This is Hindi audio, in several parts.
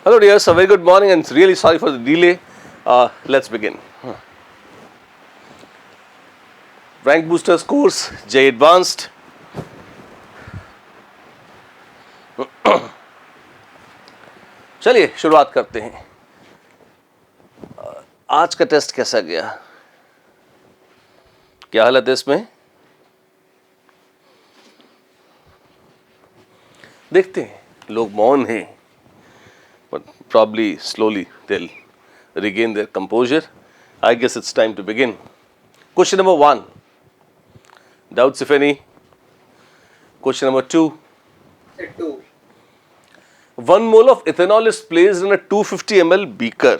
Hello dears, a very good morning and really sorry for the delay. Let's begin. Rank Boosters course, J Advanced. चलिए शुरुआत करते हैं. आज का टेस्ट कैसा गया? क्या हालत है इसमें? देखते हैं. लोग मौन हैं, but probably slowly they'll regain their composure. I guess it's time to begin. Question number 1. Doubts if any? Question number 2. 2. 1 mole of ethanol is placed in a 250 ml beaker.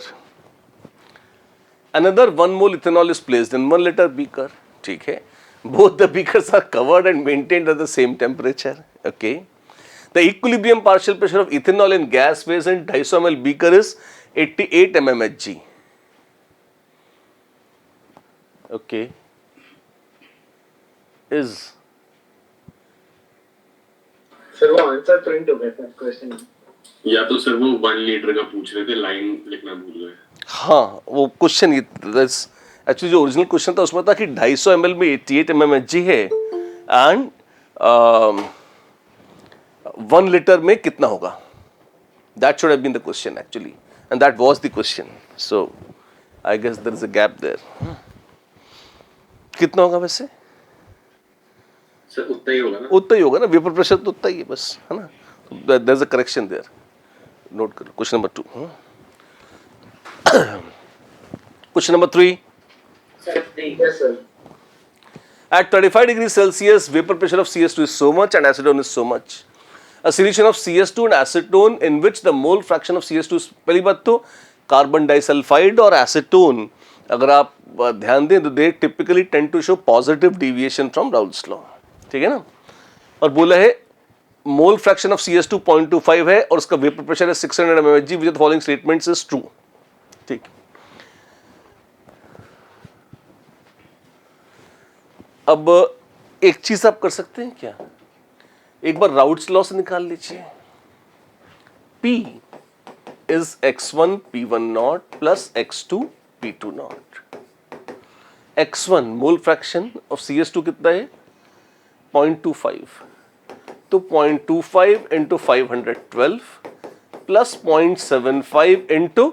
Another 1 mole ethanol is placed in 1 liter beaker. ठीक है. Both the beakers are covered and maintained at the same temperature. Okay. The equilibrium partial pressure of ethanol in gas phase in 250 ml beaker is 88 mmHg. Okay. Is sir वो आंसर प्रिंट हो गया था क्वेश्चन. या तो सर वो 1 लीटर का पूछ रहे थे, लाइन लिखना भूल गए. हाँ, वो क्वेश्चन एक्चुअली जो ओरिजिनल क्वेश्चन था उसमें था कि 250 ml में 88 mmHg है एंड 1 लीटर में कितना होगा. That should have been the question actually and that was the question. So I guess there is a gap there. कितना होगा वैसे? सर उतना ही होगा ना. उतना ही होगा ना. वेपर प्रेशर तो उतना ही है बस, है ना. There is a correction there. Note करो. Question number 2. Question number 3. Yes sir. At 35 degrees Celsius, vapor pressure of CS2 is so much and acetone is so much. A solution of CS2 and acetone in which the mole fraction of CS2 is, पहली बात तो कार्बन डाइसल्फाइड और एसीटोन अगर आप ध्यान दें तो they typically tend to show positive deviation from Raoult's law. ठीक है ना. और बोला है मोल फ्रैक्शन ऑफ CS2 0.25 है और उसका वेपर प्रेशर है 600 mmHg which the following statements is true. ठीक. अब एक चीज आप कर सकते हैं क्या, एक बार राउल्स लॉ से निकाल लीजिए. P is x1 p1 naught plus x2 p2 naught. x1 mole fraction of CS2 कितना है? 0.25. तो 0.25 into 512 plus 0.75 into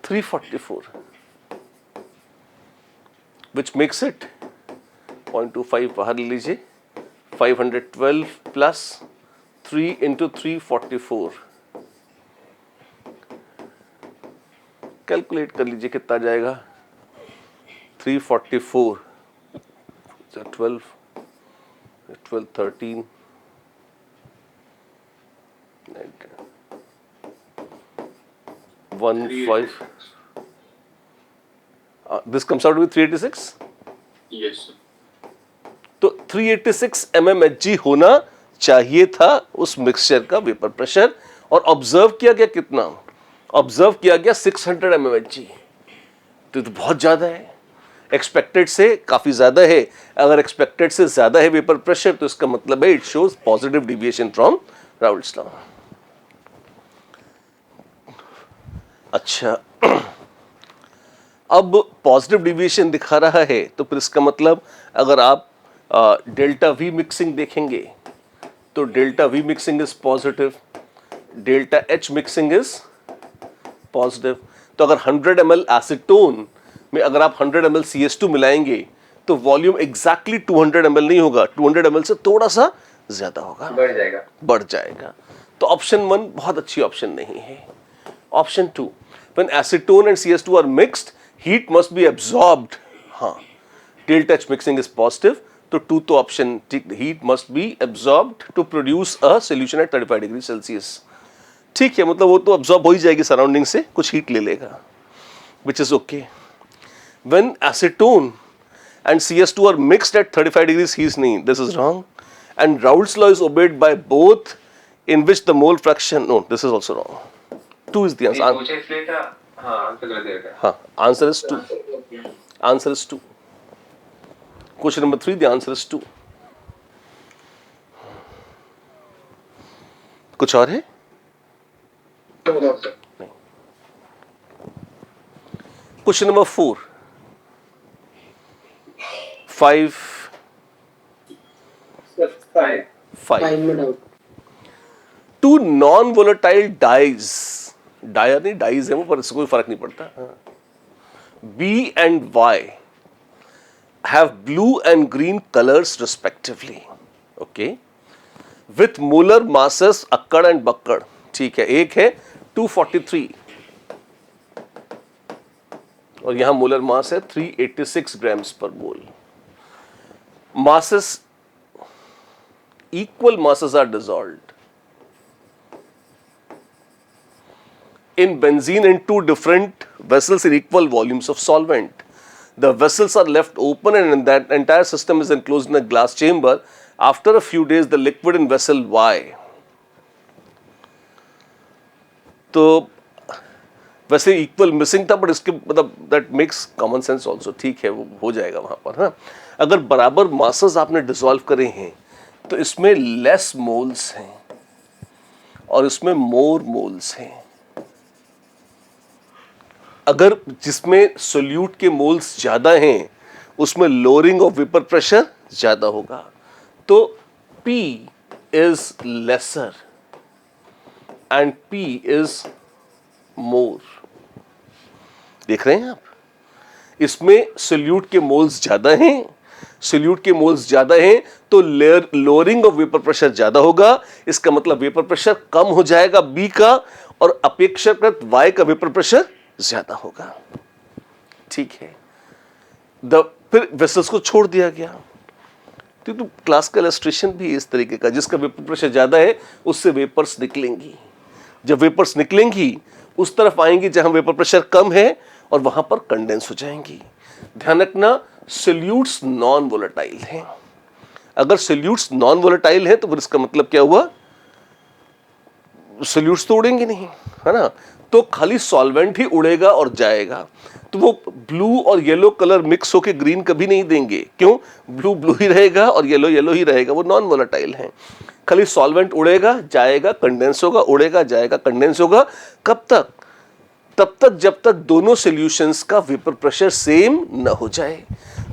344 which makes it 0.25 बाहर ले लीजिए. 512 plus 3 into 344 कैलकुलेट कर लीजिए कितना जाएगा. 344 12 13 15. This comes out to be 386. Yes sir. तो 386 mmHg होना चाहिए था उस मिक्सचर का वेपर प्रेशर. और ऑब्जर्व किया गया कितना? ऑब्जर्व किया गया 600 mmHg. तो बहुत ज्यादा है. एक्सपेक्टेड से काफी ज्यादा है. अगर एक्सपेक्टेड से ज्यादा है वेपर प्रेशर तो इसका मतलब है it shows positive deviation from Raoult's law. अच्छा, अब पॉजिटिव डिविएशन दिखा रहा है तो फिर इसका मतलब अगर आप डेल्टा वी मिक्सिंग देखेंगे तो delta we mixing is positive, delta H mixing is positive. तो अगर 100 ml एसीटोन में अगर आप 100 ml CS2 मिलाएंगे तो वॉल्यूम एग्जैक्टली 200 ml नहीं होगा. 200 ml से थोड़ा सा ज्यादा होगा, बढ़ जाएगा. तो ऑप्शन 1 बहुत अच्छी ऑप्शन नहीं है. Option 2, when acetone and CS2 are mixed, heat must be absorbed. हाँ, delta H mixing is positive. तो 2 तो ऑप्शन ठीक. heat must be absorbed to produce a solution at 35 degrees Celsius. ठीक है, मतलब वो तो absorb हो ही जाएगी सराउंडिंग से, कुछ हीट ले लेगा, which is okay. When acetone and CS2 are mixed at 35 degrees, he's नहीं, this is wrong. And Raoult's law is obeyed by both, in which the mole fraction, no, this is also wrong. 2 is the answer. हाँ, answer is 2. Answer is 2. Question number 3, the answer is 2. कुछ और है? No, no, sir. Question number 4, 5, Sir, 5. 5. में doubt. Two non volatile dyes, dyer नहीं डाइज है वो, पर इससे कोई फर्क नहीं पड़ता, B and Y have blue and green colors respectively, okay, with molar masses अक्कड़ and बक्कड़, ठीक है, एक है 243 और यहां मोलर मास है 386 ग्राम्स पर मोल. Masses, equal masses are dissolved in benzene in two different vessels in equal volumes of solvent. The vessels are left open and that entire system is enclosed in a glass chamber. After a few days, the liquid in vessel Y. तो वैसे इक्वल मिसिंग था, बट इसके मतलब that makes common sense also, ठीक है, वो हो जाएगा वहां पर. हाँ, अगर बराबर मासेस आपने डिसॉल्व करे हैं तो इसमें लेस मोल्स हैं और इसमें मोर मोल्स हैं. अगर जिसमें सोल्यूट के मोल्स ज्यादा हैं उसमें लोअरिंग ऑफ वेपर प्रेशर ज्यादा होगा, तो P is lesser and P is more. देख रहे हैं आप, इसमें सोल्यूट के मोल्स ज्यादा हैं, सोल्यूट के मोल्स ज्यादा हैं तो लोअरिंग ऑफ वेपर प्रेशर ज्यादा होगा. इसका मतलब वेपर प्रेशर कम हो जाएगा B का और अपेक्षाकृत Y का वेपर प्रेशर ज्यादा होगा. ठीक है, फिर वेसल्स को छोड़ दिया गया. तो क्लास का इलस्ट्रेशन भी इस तरीके का, जिसका वेपर प्रेशर ज्यादा है उससे वेपर्स निकलेंगी. जब वेपर्स निकलेंगी उस तरफ आएंगी जहां वेपर प्रेशर कम है और वहां पर कंडेंस हो जाएंगी. ध्यान रखना, सोल्यूट्स नॉन वोलेटाइल हैं. अगर सोल्यूट्स नॉन वोलेटाइल हैं तो फिर इसका मतलब क्या हुआ, सोल्यूट्स तो उड़ेंगे नहीं, है ना, तो खाली सॉल्वेंट ही उड़ेगा और जाएगा. तो वो ब्लू और येलो कलर मिक्स होके ग्रीन कभी नहीं देंगे. क्यों? ब्लू ब्लू ही रहेगा और येलो येलो ही रहेगा, वो नॉन वोलेटाइल हैं. खाली सॉल्वेंट उड़ेगा जाएगा, कंडेंस होगा, उड़ेगा जाएगा, कंडेंस होगा. कब तक? तब तक जब तक दोनों सॉल्यूशंस का वेपर प्रेशर सेम न हो जाए.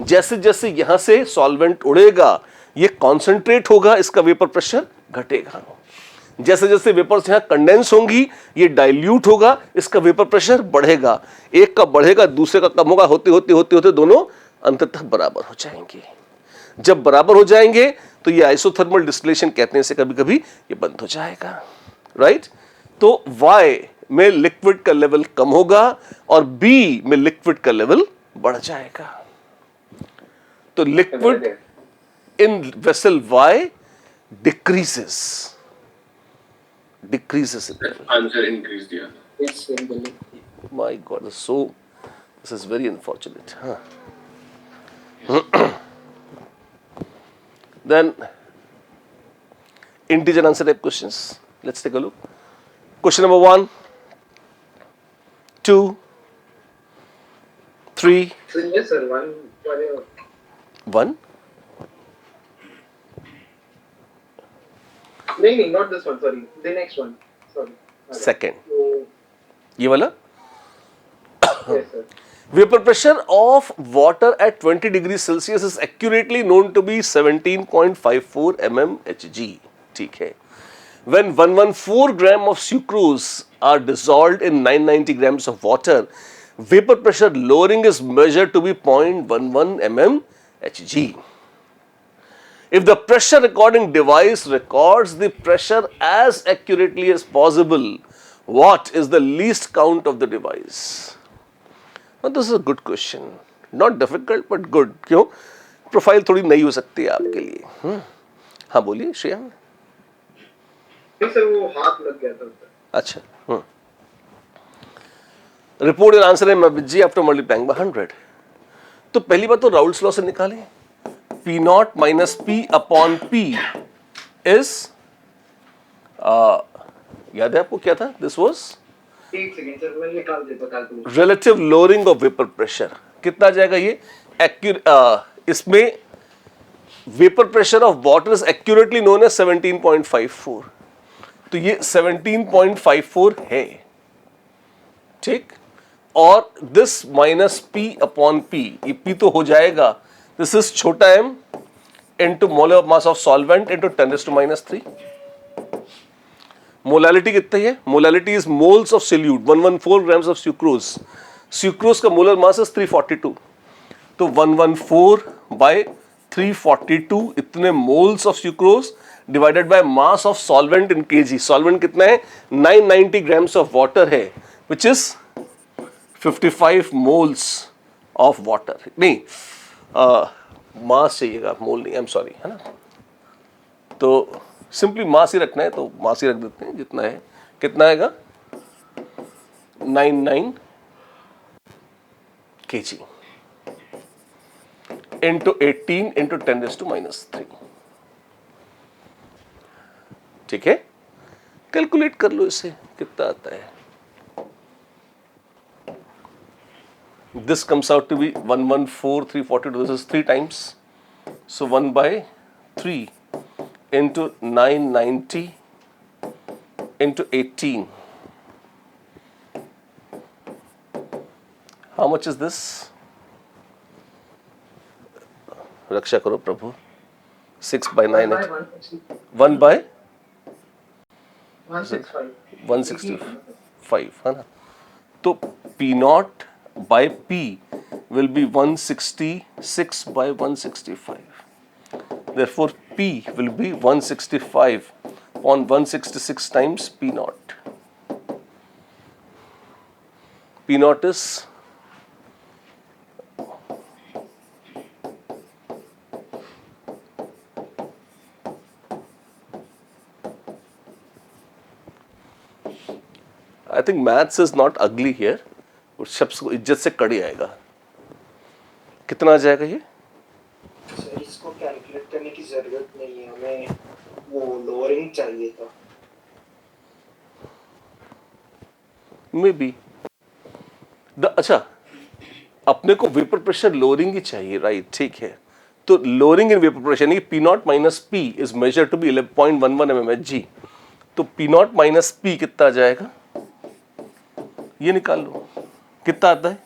जैसे जैसे यहां से सॉल्वेंट उड़ेगा ये कॉन्सेंट्रेट होगा, इसका वेपर प्रेशर घटेगा. जैसे जैसे वेपर्स यहां कंडेंस होंगी ये डाइल्यूट होगा, इसका वेपर प्रेशर बढ़ेगा. एक का बढ़ेगा दूसरे का कम होगा, होते होते होते होते दोनों अंततः बराबर हो जाएंगे. जब बराबर हो जाएंगे तो ये आइसोथर्मल डिस्टिलेशन कहते हैं, इसे कभी कभी ये बंद हो जाएगा. राइट? तो Y में लिक्विड का लेवल कम होगा और B में लिक्विड का लेवल बढ़ जाएगा. तो liquid in vessel Y decreases in level. Answer increase दिया. Yes, sir. My God, this is very unfortunate. Huh? Then integer answer type questions. Let's take a look. Question number 1, 2, 3, So, yes, sir. One. 1. No, not this one. Sorry, the next one. Sorry. Second. So, ये वाला yes, sir. vapor pressure of water at 20 degrees Celsius is accurately known to be 17.54 mmHg. ठीक है. When 114 gram of sucrose are dissolved in 990 grams of water, vapor pressure lowering is measured to be 0.11 mmHg. If the pressure recording device records the pressure as accurately as possible, what is the least count of the device? Now, this is a good question. Not difficult but good. क्यों? प्रोफाइल थोड़ी नई हो सकती है आपके लिए. हाँ बोलिए श्रेया. नहीं सर, वो हाथ लग गया था सर. अच्छा. Report your answer in G after multiplying by 100. तो पहली बात तो राउल्स लॉ से निकालें. P naught minus P upon P is याद है आपको क्या था? This was एक सेकंड सर, मैं निकाल देता calculator. relative lowering of vapor pressure. कितना जाएगा ये? इसमें vapor pressure of water is accurately known as 17.54. तो ये 17.54 है. ठीक, और this minus P upon P, ये पी तो हो जाएगा, दिस इज छोटा M into molar mass of solvent into 10⁻⁻3। Molality कितनी है? Molality is moles of solute, 114 grams of sucrose. Sucrose का मोलर मास इज 342, तो 114/342 इतने moles of sucrose divided by mass of solvent in KG. Solvent कितना है? 990 ग्राम्स ऑफ वाटर है, which is 55 moles of water. नहीं, मास चाहिएगा, मोल नहीं, आई एम सॉरी, है ना। तो सिंपली मास ही रखना है तो मास ही रख देते हैं, जितना है। कितना आएगा? 99 kg इंटू 18 इंटू 10⁻⁻3। ठीक है, कैलकुलेट कर लो इसे, कितना आता है। This comes out to be 114,342, this is 3 times, so 1/3 into 990 into 18. How much is this? रक्षा करो प्रभु। 6/9, 1/165, है ना। तो P naught by P will be 166/165. Therefore, P will be 165 on 166 times P naught. P naught is I think maths is not ugly here. उस शब्द को इज्जत से कड़ी आएगा। कितना आ जाएगा ये? सर इसको कैलकुलेट करने की जरूरत नहीं है, हमें वो लोअरिंग चाहिए था। मे बी अच्छा, अपने को वेपर प्रेशर लोअरिंग ही चाहिए, राइट? ठीक है, तो लोअरिंग इन वेपर प्रेशर यानी P not minus P is measure to be 11.11 mmHg। तो P नॉट माइनस P कितना आ जाएगा? ये निकाल लो, कितना आता है।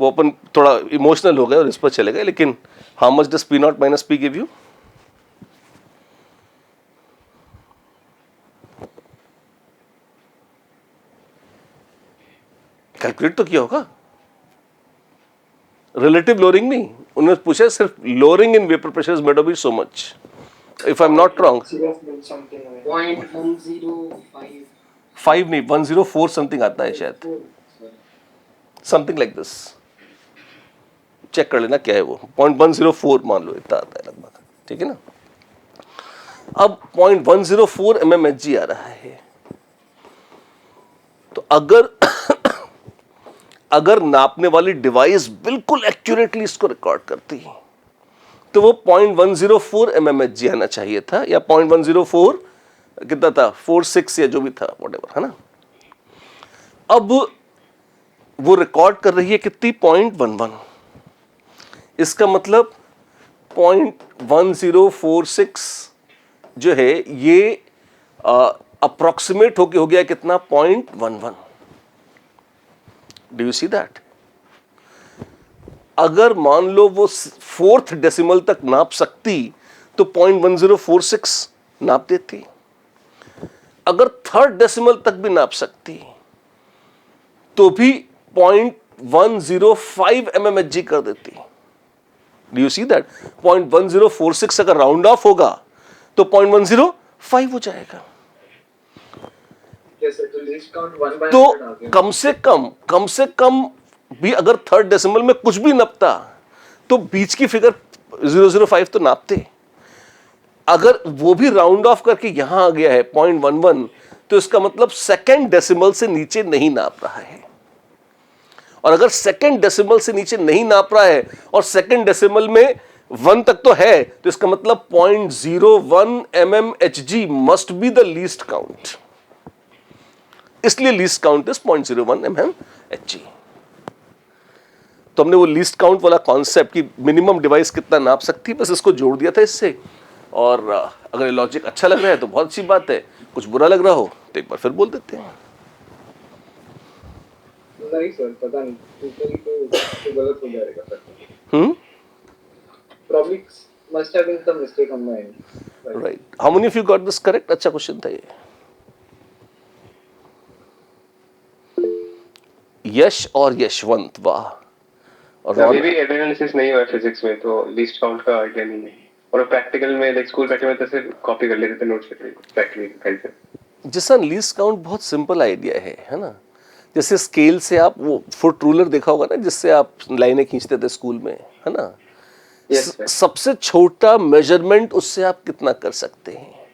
वो अपन थोड़ा इमोशनल हो गए और इस पर चले गए, लेकिन how much does P not minus P give you? Calculate तो किया होगा। रिलेटिव लोअरिंग नहीं, उन्होंने पूछा सिर्फ lowering in vapour pressure is made of so much, if I am not wrong. 0.105 5 नहीं, 104 समथिंग आता है शायद, समथिंग लाइक दिस। चेक कर लेना क्या है वो, 0.104 मान लो, इतना आता है लगभग। ठीक है ना। अब 0.104 mmHg आ रहा है, तो अगर नापने वाली डिवाइस बिल्कुल एक्यूरेटली इसको रिकॉर्ड करती है तो वो 0.104 mmHg आना चाहिए था, या 0.104 कितना था, 46 या जो भी था, व्हाटएवर, है ना। अब वो रिकॉर्ड कर रही है कितनी, 0.11। इसका मतलब 0.1046 जो है ये अप्रोक्सीमेट होके हो गया कितना, 0.11। Do you see that? अगर मान लो वो 4th डेसिमल तक नाप सकती तो 0.1046 नाप देती। अगर 3rd डेसिमल तक भी नाप सकती तो भी 0.105 mmHg कर देती। Do you see that? 0.1046 अगर राउंड ऑफ होगा तो 0.105 हो जाएगा। तो कम से कम भी अगर 3rd डेसिमल में कुछ भी नपता तो बीच की फिगर 005 तो नापते। अगर वो भी राउंड ऑफ करके यहां आ गया है 0.11, तो इसका मतलब 2nd डेसिमल से नीचे नहीं नाप रहा है। और अगर 2nd डेसिमल से नीचे नहीं नाप रहा है और 2nd डेसिमल में 1 तक तो है, तो इसका मतलब 0.01 mmHg must be the least count. इसलिए लीस्ट काउंट इज 0.01 mmHg। तो हमने वो लीस्ट काउंट वाला कॉन्सेप्ट की मिनिमम डिवाइस कितना नाप सकती है, बस इसको जोड़ दिया था इससे। और अगर ये लॉजिक अच्छा लग रहा है तो बहुत अच्छी बात है, कुछ बुरा लग रहा हो तो एक बार फिर बोल देते हैं। नहीं सर, पता नहीं टोटली तो गलत हो जाएगा sir. Probably must have been some mistake on my end. Right, how many of you got this correct? अच्छा क्वेश्चन था ये। यश और यशवंत, वाह। और अभी भी एनालिसिस नहीं हुआ फिजिक्स में, तो लीस्ट काउंट का आइडिया नहीं है। और प्रैक्टिकल में लाइक स्कूल प्रैक्टिकल में तो कॉपी कर लेते थे नोट्स पे प्रैक्टिकल। जैसा लीस्ट काउंट बहुत सिंपल आइडिया है ना। जैसे स्केल से आप वो फुट रूलर देखा होगा ना, जिससे आप लाइनें खींचते थे स्कूल में, है ना। Yes, sir. सबसे छोटा मेजरमेंट उससे आप कितना कर सकते हैं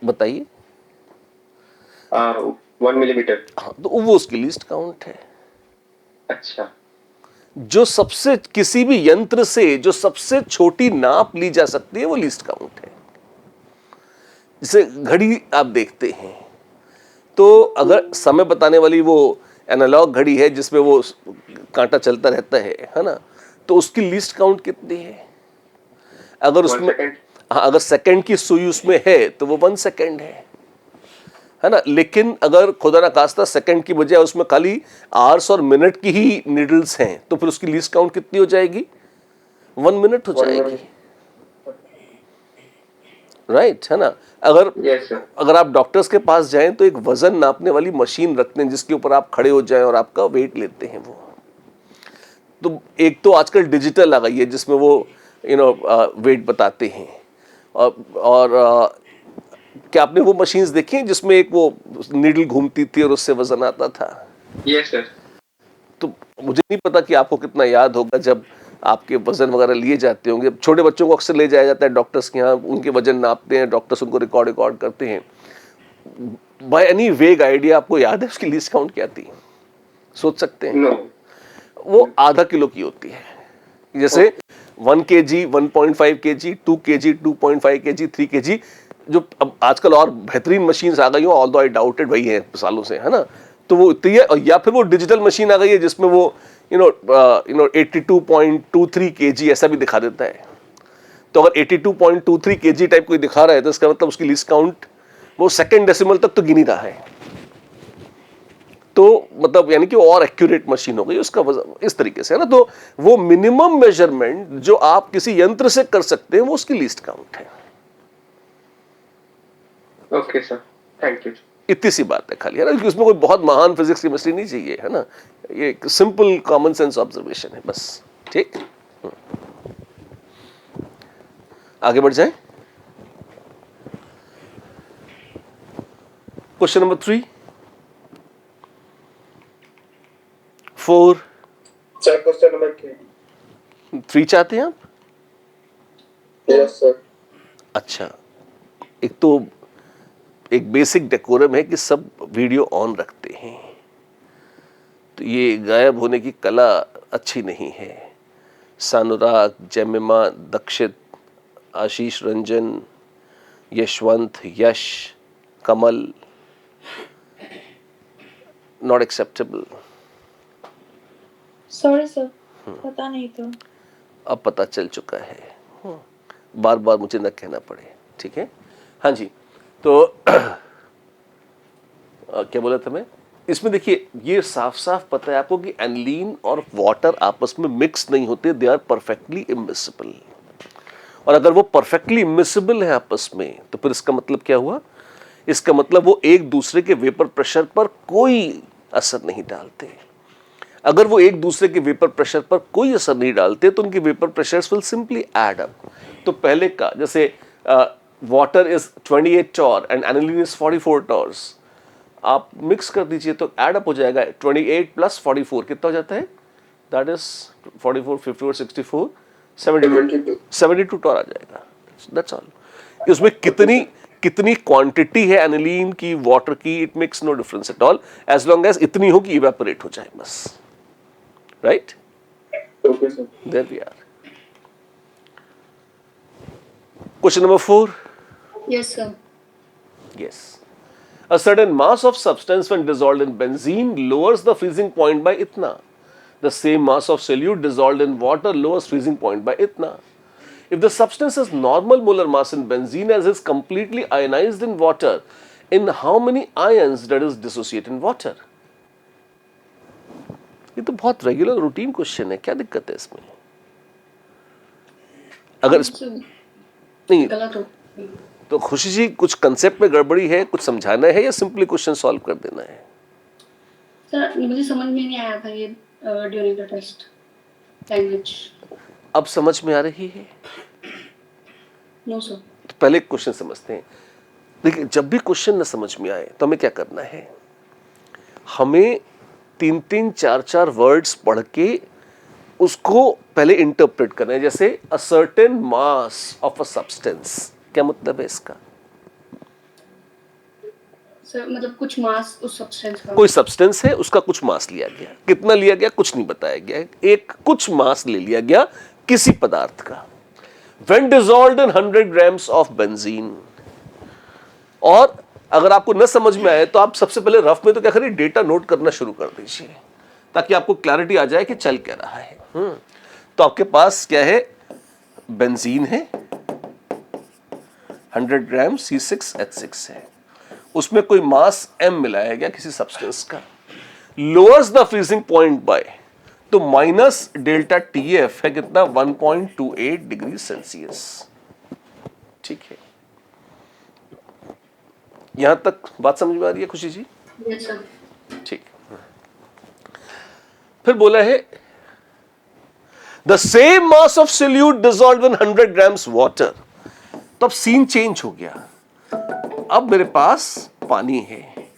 बताइए। 1 मिलीमीटर। हाँ, तो वो उसकी लीस्ट काउंट है। अच्छा, जो सबसे किसी भी यंत्र से जो सबसे छोटी नाप ली जा सकती है वो लीस्ट काउंट है। जैसे घड़ी आप देखते हैं, तो अगर समय बताने वाली वो एनालॉग घड़ी है जिसमें वो कांटा चलता रहता है ना, तो उसकी लीस्ट काउंट कितनी है? अगर उसमें हाँ, अगर सेकंड की सुई उसमें है तो वो 1 सेकंड है ना। लेकिन अगर खुदा ना खास्ता सेकंड की बजाय उसमें खाली आवर्स और मिनट की ही नीडल्स हैं, तो फिर उसकी लीस्ट काउंट कितनी हो जाएगी? 1 मिनट हो जाएगी, राइट, है ना। अगर yes, sir. अगर आप डॉक्टर्स के पास जाएं तो एक वजन नापने वाली मशीन रखते हैं जिसके ऊपर आप खड़े हो जाएं और आपका वेट लेते हैं वो। तो एक तो आजकल डिजिटल आ गई है जिसमें वो वेट बताते हैं, और क्या आपने वो मशीन्स देखी हैं जिसमें एक वो नीडल घूमती थी और उससे वजन आता था? Yes, sir. तो मुझे नहीं पता कि आपको कितना याद होगा जब आपके वजन वगैरह लिए जाते होंगे। छोटे बच्चों को अक्सर ले जाया जाता है डॉक्टर्स के यहाँ, उनके वजन नापते हैं, डॉक्टर्स उनको रिकॉर्ड करते हैं। बाय एनी वेग आइडिया आपको याद है उसकी लीस्ट काउंट क्या थी? सोच सकते हैं? No. वो आधा किलो की होती है। जैसे 1 kg, 1.5 kg, 2 kg, 2.5 kg, 3 kg, जो अब आजकल और बेहतरीन मशीन्स आ गई हो, ऑल्दो आई डाउटेड वही है सालों से, है ना। तो वो इतनी है, या फिर वो डिजिटल मशीन आ गई है जिसमें वो 82.23 kg ऐसा भी दिखा देता है। तो अगर 82.23 kg टाइप कोई दिखा रहा है तो इसका मतलब उसकी लीस्ट काउंट वो सेकंड डेसिमल तक तो गिन ही रहा है। तो मतलब यानी कि और एक्यूरेट मशीन हो गई उसका वजन इस तरीके से, है ना। तो वो मिनिमम मेजरमेंट जो आप किसी यंत्र से कर सकते हैं वो उसकी लीस्ट काउंट है। Okay, sir. Thank you. इतनी सी बात है खाली, है ना, क्योंकि उसमें कोई बहुत महान फिजिक्स केमिस्ट्री नहीं चाहिए, है ना। ये एक सिंपल कॉमन सेंस ऑब्जर्वेशन है बस, ठीक। आगे बढ़ जाए। Question number 3, 4, sir question number 3 चाहते हैं आप? Yes sir. अच्छा, एक तो एक बेसिक डेकोरम है कि सब वीडियो ऑन रखते हैं, तो ये गायब होने की कला अच्छी नहीं है। सानुराग, जैमिमा, दक्षित, आशीष रंजन, यशवंत, यश, कमल, नॉट एक्सेप्टेबल। सॉरी सर, पता नहीं तो। अब पता चल चुका है, बार बार मुझे न कहना पड़े, ठीक है। हाँ जी, तो क्या बोला था मैं? इसमें देखिए ये साफ साफ पता है आपको कि एनिलीन और वाटर आपस में मिक्स नहीं होते, दे आर परफेक्टली इमिसिबल। और अगर वो परफेक्टली इमिसिबल है आपस में, तो फिर इसका मतलब क्या हुआ? इसका मतलब वो एक दूसरे के वेपर प्रेशर पर कोई असर नहीं डालते। अगर वो एक दूसरे के वेपर प्रेशर पर कोई असर नहीं डालते तो उनके vapour pressures will simply add up. तो पहले का जैसे water is 28 torr and aniline is 44 torrs, आप मिक्स कर दीजिए तो ऐड अप हो जाएगा। 28 प्लस 44 कितना हो जाता है? दैट इज 44, 54, 64, 72 टॉर आ जाएगा। That's all. उसमें कितनी क्वांटिटी है एनिलीन की, वाटर की, it makes no difference at all, as long as इतनी हो कि इवेपोरेट हो जाए बस, right? Okay sir. There we are. Question number 4, yes sir. yes. A certain mass of substance when dissolved in benzene lowers the freezing point by itna. The same mass of solute dissolved in water lowers freezing point by itna. If the substance has normal molar mass in benzene as is completely ionized in water, in how many ions does it dissociate in water? ये तो बहुत रेगुलर रूटीन क्वेश्चन है, क्या दिक्कत है इसमें? अगर नहीं गलत हो तो खुशी जी कुछ कंसेप्ट में गड़बड़ी है, कुछ समझाना है या सिंपली क्वेश्चन सॉल्व कर देना है? सर, मुझे समझ में नहीं आया था ये ड्यूरिंग द टेस्ट लैंग्वेज। अब समझ में आ रही है? No sir. तो पहले क्वेश्चन समझते हैं। देखिए, जब भी क्वेश्चन न समझ में आए तो हमें क्या करना है, हमें 3-3, 4-4 वर्ड्स पढ़ के उसको पहले इंटरप्रेट करना है। जैसे a certain mass of a substance, क्या मतलब है इसका? सर मतलब कुछ मास उस सब्सटेंस का। कोई सब्सटेंस है, उसका कुछ मास लिया गया, कितना लिया गया कुछ नहीं बताया गया, एक कुछ मास ले लिया गया किसी पदार्थ का। When dissolved in 100 grams of benzene, और अगर आपको न समझ में आए तो आप सबसे पहले रफ में तो क्या करिए, डेटा नोट करना शुरू कर दीजिए ताकि आपको क्लैरिटी आ जाए कि चल क्या रहा है। तो आपके पास क्या है, बेंजीन है 100 ग्राम C6H6 है, उसमें कोई मास M मिलाया गया किसी सब्सटेंस का, lowers the freezing point by, तो माइनस डेल्टा TF है कितना, 1.28 डिग्री सेल्सियस। ठीक है, यहां तक बात समझ में आ रही है खुशी जी? Yes sir. ठीक। फिर बोला है the same mass of solute dissolved in 100 grams water. तो अब सीन चेंज हो गया, अब मेरे पास पानी है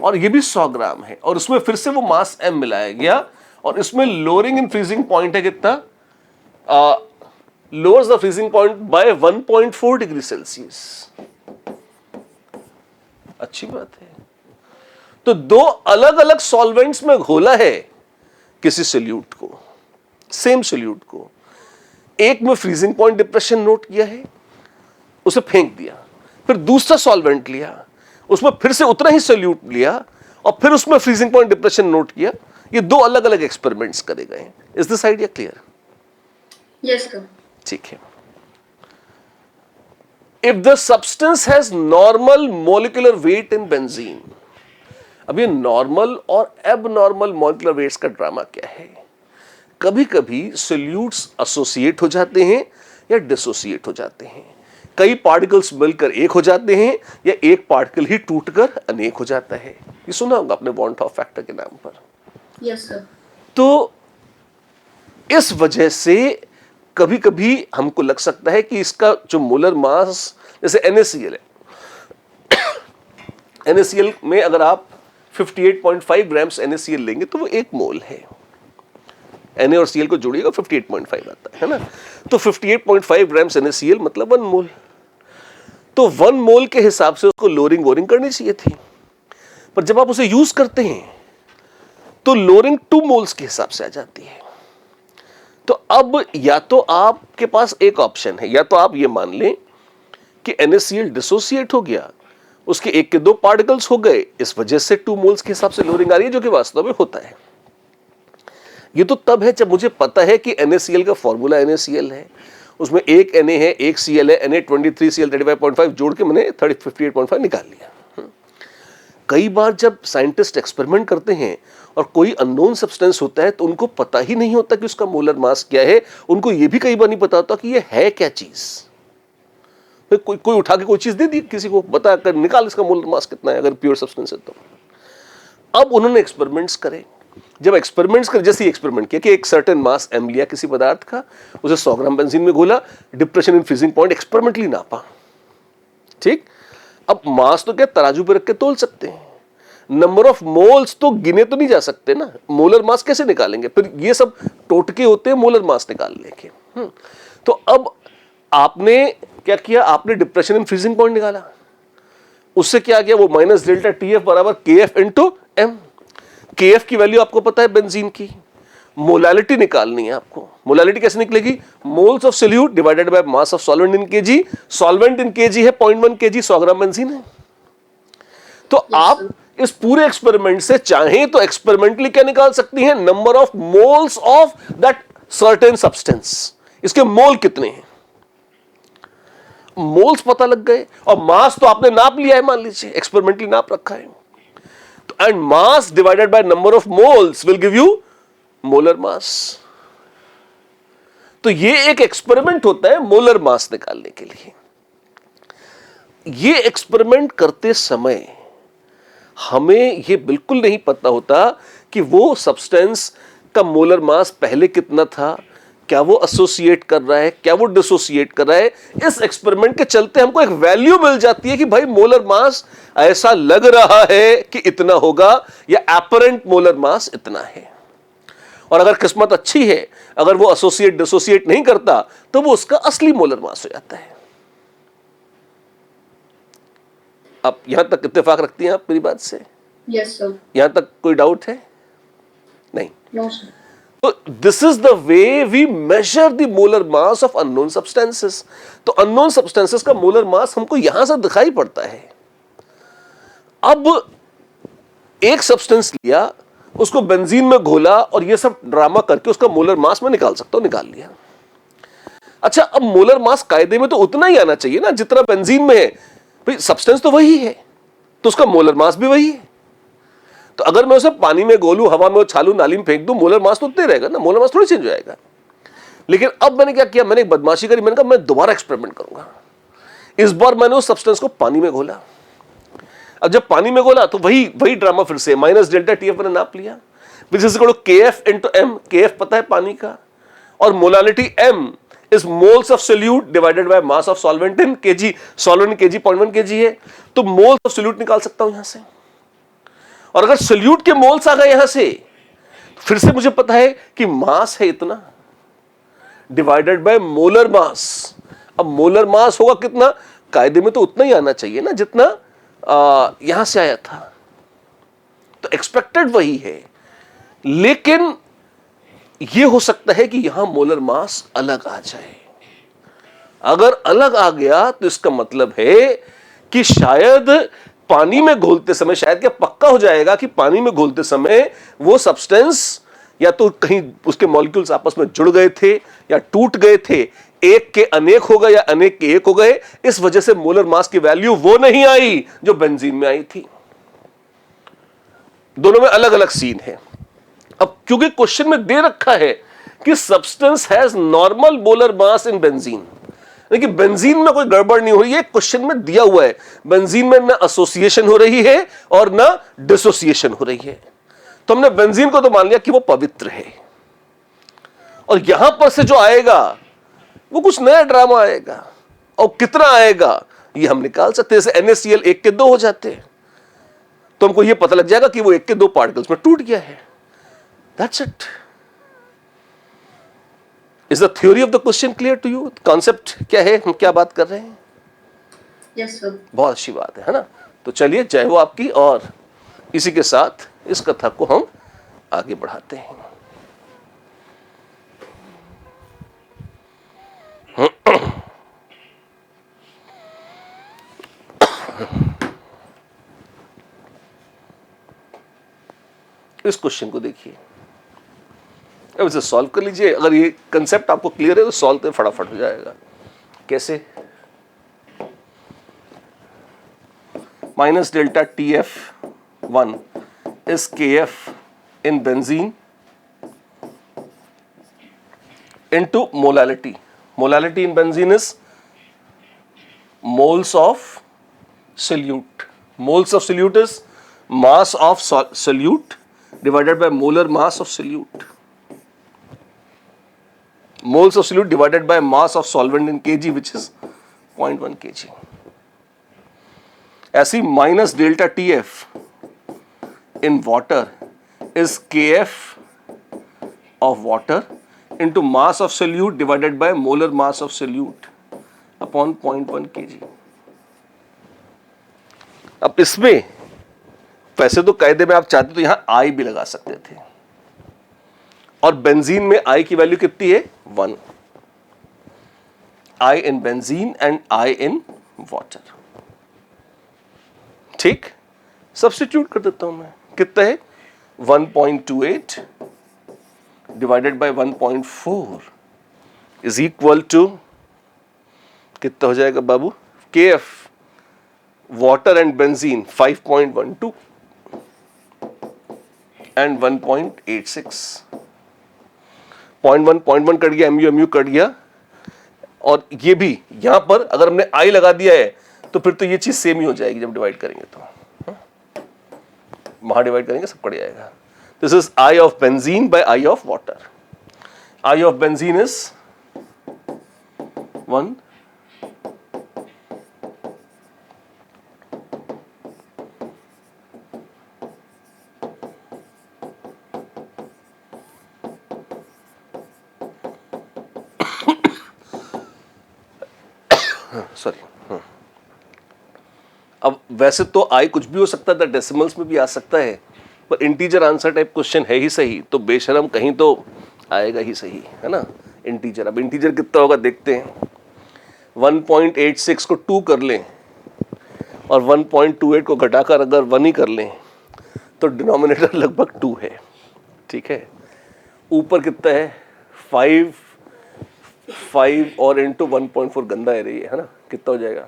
और ये भी 100 ग्राम है और उसमें फिर से वो मास M मिलाया गया और इसमें लोअरिंग इन फ्रीजिंग पॉइंट है कितना, lowers the freezing point by 1.4 degree Celsius. अच्छी बात है। तो दो अलग अलग सॉल्वेंट्स में घोला है किसी सोल्यूट को, सेम सोल्यूट को, एक में फ्रीजिंग पॉइंट डिप्रेशन नोट किया है, उसे फेंक दिया, फिर दूसरा सॉल्वेंट लिया, उसमें फिर से उतना ही सोल्यूट लिया और फिर उसमें फ्रीजिंग पॉइंट डिप्रेशन नोट किया। ये दो अलग अलग एक्सपेरिमेंट्स करे गए। Is this idea clear? Yes sir. ठीक है। If the substance has normal molecular weight in benzene, अब ये नॉर्मल और एबनॉर्मल मोलिकुलर वेट्स का ड्रामा क्या है? कभी कभी सोल्यूट्स एसोसिएट हो जाते हैं या डिसोसिएट हो जाते हैं, कई पार्टिकल्स मिलकर एक हो जाते हैं या एक पार्टिकल ही टूटकर अनेक हो जाता है। ये सुना होगा आपने वॉन हॉफ फैक्टर के नाम पर। Yes sir. तो इस वजह से कभी कभी हमको लग सकता है कि इसका जो मोलर मास, जैसे NaCl है, NaCl में अगर आप 58.5 ग्राम्स NaCl लेंगे तो वो 1 मोल है। Na और Cl को जोड़िएगा 58.5 आता है ना, तो 58.5 ग्राम्स NaCl मतलब 1 मोल। तो 1 मोल के हिसाब से उसको लोअरिंग वोरिंग करनी चाहिए थी, पर जब आप उसे यूज करते हैं तो लोअरिंग 2 मोल्स के हिसाब से आ जाती है। तो अब या तो आपके पास एक ऑप्शन है, या तो आप ये मान लें कि NaCl डिसोसिएट हो गया, उसके एक के 2 पार्टिकल्स हो गए, इस वजह से 2 मोल्स के हिसाब से लोअरिंग आ रही है, जो कि वास्तव में होता है। ये तो तब है जब मुझे पता है कि NaCl का फॉर्मूला NaCl है, उसमें एक Na है, एक Cl है, Na23Cl 35.5 जोड़ के मैंने 58.5 निकाल लिया। कई बार जब साइंटिस्ट एक्सपेरिमेंट करते हैं और कोई अननोन सब्सटेंस होता है तो उनको पता ही नहीं होता कि उसका मोलर मास क्या है, उनको ये भी कई बार नहीं पता होता कि ये है क्या चीज। कोई उठा के कोई चीज दे दी किसी को, बता कर निकाल इसका मोलर मास कितना है अगर प्योर सब्सटेंस है तो। अब उन्होंने एक्सपेरिमेंट्स करे, जब एक्सपेरिमेंट्स कर, जैसे एक्सपेरिमेंट किया कि एक सर्टेन मास M लिया किसी पदार्थ का, उसे 100 ग्राम बेंजीन में घोला, depression in freezing point experimentally नापा। ठीक, अब मास तो क्या तराजू पे रख के तोल सकते हैं, नंबर ऑफ मोल्स तो गिने तो नहीं जा सकते ना, मोलर मास कैसे निकालेंगे? फिर ये सब टोटके होते हैं मोलर मास निकालने के। तो अब आपने क्या किया, आपने डिप्रेशन इन फ्रीजिंग पॉइंट निकाला, उससे क्या गया, वो माइनस डेल्टा TF बराबर KF इंटू M। KF की वैल्यू आपको पता है बेंजीन की, मोलालिटी निकालनी है आपको। मोलालिटी कैसे निकलेगी, moles of solute divided by mass of solvent in kg, solvent in kg है 0.1 kg, 100 ग्राम बेंजीन है। तो आप इस पूरे एक्सपेरिमेंट से चाहें तो एक्सपेरिमेंटली क्या निकाल सकती हैं, number of moles of that certain substance, इसके मोल कितने हैं। मोल्स पता लग गए और मास तो आपने नाप लिया है, मान लीजिए एक्सपेरिमेंटली नाप रखा है, तो and mass divided by number of moles will give you molar mass. तो ये एक एक्सपेरिमेंट होता है मोलर मास निकालने के लिए। ये एक्सपेरिमेंट करते समय हमें ये बिल्कुल नहीं पता होता कि वो सब्सटेंस का मोलर मास पहले कितना था, क्या वो एसोसिएट कर रहा है, क्या वो डिसोसिएट कर रहा है। इस एक्सपेरिमेंट के चलते हमको एक वैल्यू मिल जाती है कि भाई मोलर मास ऐसा लग रहा है कि इतना होगा, या एपरेंट मोलर मास इतना है। और अगर किस्मत अच्छी है, अगर वो एसोसिएट डिसोसिएट नहीं करता, तो वो उसका असली मोलर मास हो जाता है। आप यहां तक इत्तेफाक रखती हैं आप मेरी बात से? Yes sir. यहां तक कोई डाउट है? नहीं। No sir. तो this is the way we measure the molar mass of unknown substances. तो अननोन सब्सटेंसेस का मोलर मास हमको यहां से दिखाई पड़ता है। अब एक सब्सटेंस लिया, उसको बेंजीन में घोला और ये सब ड्रामा करके उसका मोलर मास मैं निकाल सकता हूं, निकाल लिया। अच्छा, अब मोलर मास कायदे में तो उतना ही आना चाहिए ना जितना बेंजीन में है। भाई सब्सटेंस तो वही है, तो उसका मोलर मास भी वही है। तो अगर मैं उसे पानी में गोलू, हवा में उछालू, नाली में फेंक दूं, मोलर मास तो उतना ही रहेगा ना, मोलर मास थोड़ी चेंज हो जाएगा। लेकिन अब मैंने क्या किया, मैंने एक बदमाशी करी, मैंने कहा मैं दोबारा एक्सपेरिमेंट करूंगा। इस बार मैंने उस सब्सटेंस को पानी में घोला। अब जब पानी में घोला तो वही ड्रामा फिर से, माइनस डेल्टा टीएफ मैंने नाप लिया, which is equal to KF into M. KF पता है पानी का, और molality M is moles of solute divided by mass of solvent in kg, solvent in kg 0.1 kg है, तो moles of solute निकाल सकता हूं यहां से। और अगर solute के moles आ गए यहां से, फिर से मुझे पता है कि मास है इतना डिवाइडेड बाय मोलर मास। अब मोलर मास होगा कितना, कायदे में तो उतना ही आना चाहिए ना जितना यहां से आया था। तो एक्सपेक्टेड वही है, लेकिन यह हो सकता है कि यहां मोलर मास अलग आ जाए। अगर अलग आ गया तो इसका मतलब है कि शायद पानी में घोलते समय, शायद क्या पक्का हो जाएगा कि पानी में घोलते समय वो सब्सटेंस या तो कहीं उसके मॉलिक्यूल्स आपस में जुड़ गए थे या टूट गए थे, एक के अनेक हो गए या अनेक के एक हो गए। इस वजह से मोलर मास की वैल्यू वो नहीं आई जो बेंजीन में आई थी। दोनों में अलग अलग सीन है। अब क्योंकि क्वेश्चन में दे रखा है कि substance has normal molar mass in benzene, लेकिन बेंजीन में कोई गड़बड़ नहीं हो रही है, क्वेश्चन में दिया हुआ है बेंजीन में ना एसोसिएशन हो रही है और ना डिसोसिएशन हो रही है, तो हमने बेंजीन को तो मान लिया कि वो पवित्र है। और यहां पर से जो आएगा वो कुछ नया ड्रामा आएगा, और कितना आएगा ये हम निकाल सकते हैं। जैसे NaCl 1 के 2 हो जाते हैं, तो हमको ये पता लग जाएगा कि वो 1 के 2 पार्टिकल्स में टूट गया है। That's it. Is the theory of the question clear to you? Concept क्या है, हम क्या बात कर रहे हैं? Yes sir. बहुत अच्छी बात है ना? तो चलिए, जय हो आपकी, और इसी के साथ इस कथा को हम आगे बढ़ाते हैं। इस क्वेश्चन को देखिए, अब इसे सॉल्व कर लीजिए। अगर ये कंसेप्ट आपको क्लियर है तो सॉल्व तो फटाफट हो जाएगा। कैसे? Minus delta TF1 is KF in benzene into molality. Molality in benzene is moles of solute. Moles of solute is mass of solute divided by molar mass of solute. Moles of solute divided by mass of solvent in kg, which is 0.1 kg. ऐसी minus delta TF in water is KF of water into mass of solute divided by molar mass of solute upon 0.1 kg. अब इसमें वैसे तो कायदे में आप चाहते तो यहां I भी लगा सकते थे, और बेंजीन में I की वैल्यू कितनी है? 1. I in benzene and I in water. ठीक, सब्स्टिट्यूट कर देता हूं मैं। कितना है? 1.28 divided by 1.4 is equal to कितना हो जाएगा बाबू? KF water and benzene 5.12 and 1.86. 0.1 cut गया, MU कट गया, और ये भी यहां पर अगर हमने I लगा दिया है तो फिर तो ये चीज सेम ही हो जाएगी जब डिवाइड करेंगे तो, वहां डिवाइड करेंगे सब कट जाएगा. This is I of benzene by I of water. I of benzene is 1, sorry. अब वैसे तो I कुछ भी हो सकता था, डेसिमल्स में भी आ सकता है, पर इंटीजर आंसर टाइप क्वेश्चन है ही सही, तो बेशरम कहीं तो आएगा ही सही, है ना. इंटीजर, अब इंटीजर कितना होगा देखते हैं. 1.86 को 2 कर लें और 1.28 को घटाकर अगर 1 ही कर लें तो डिनोमिनेटर लगभग 2 है. ठीक है. ऊपर कितना है? 5 और इंटू 1.4 गंदा है रही है ना. कितना हो जाएगा?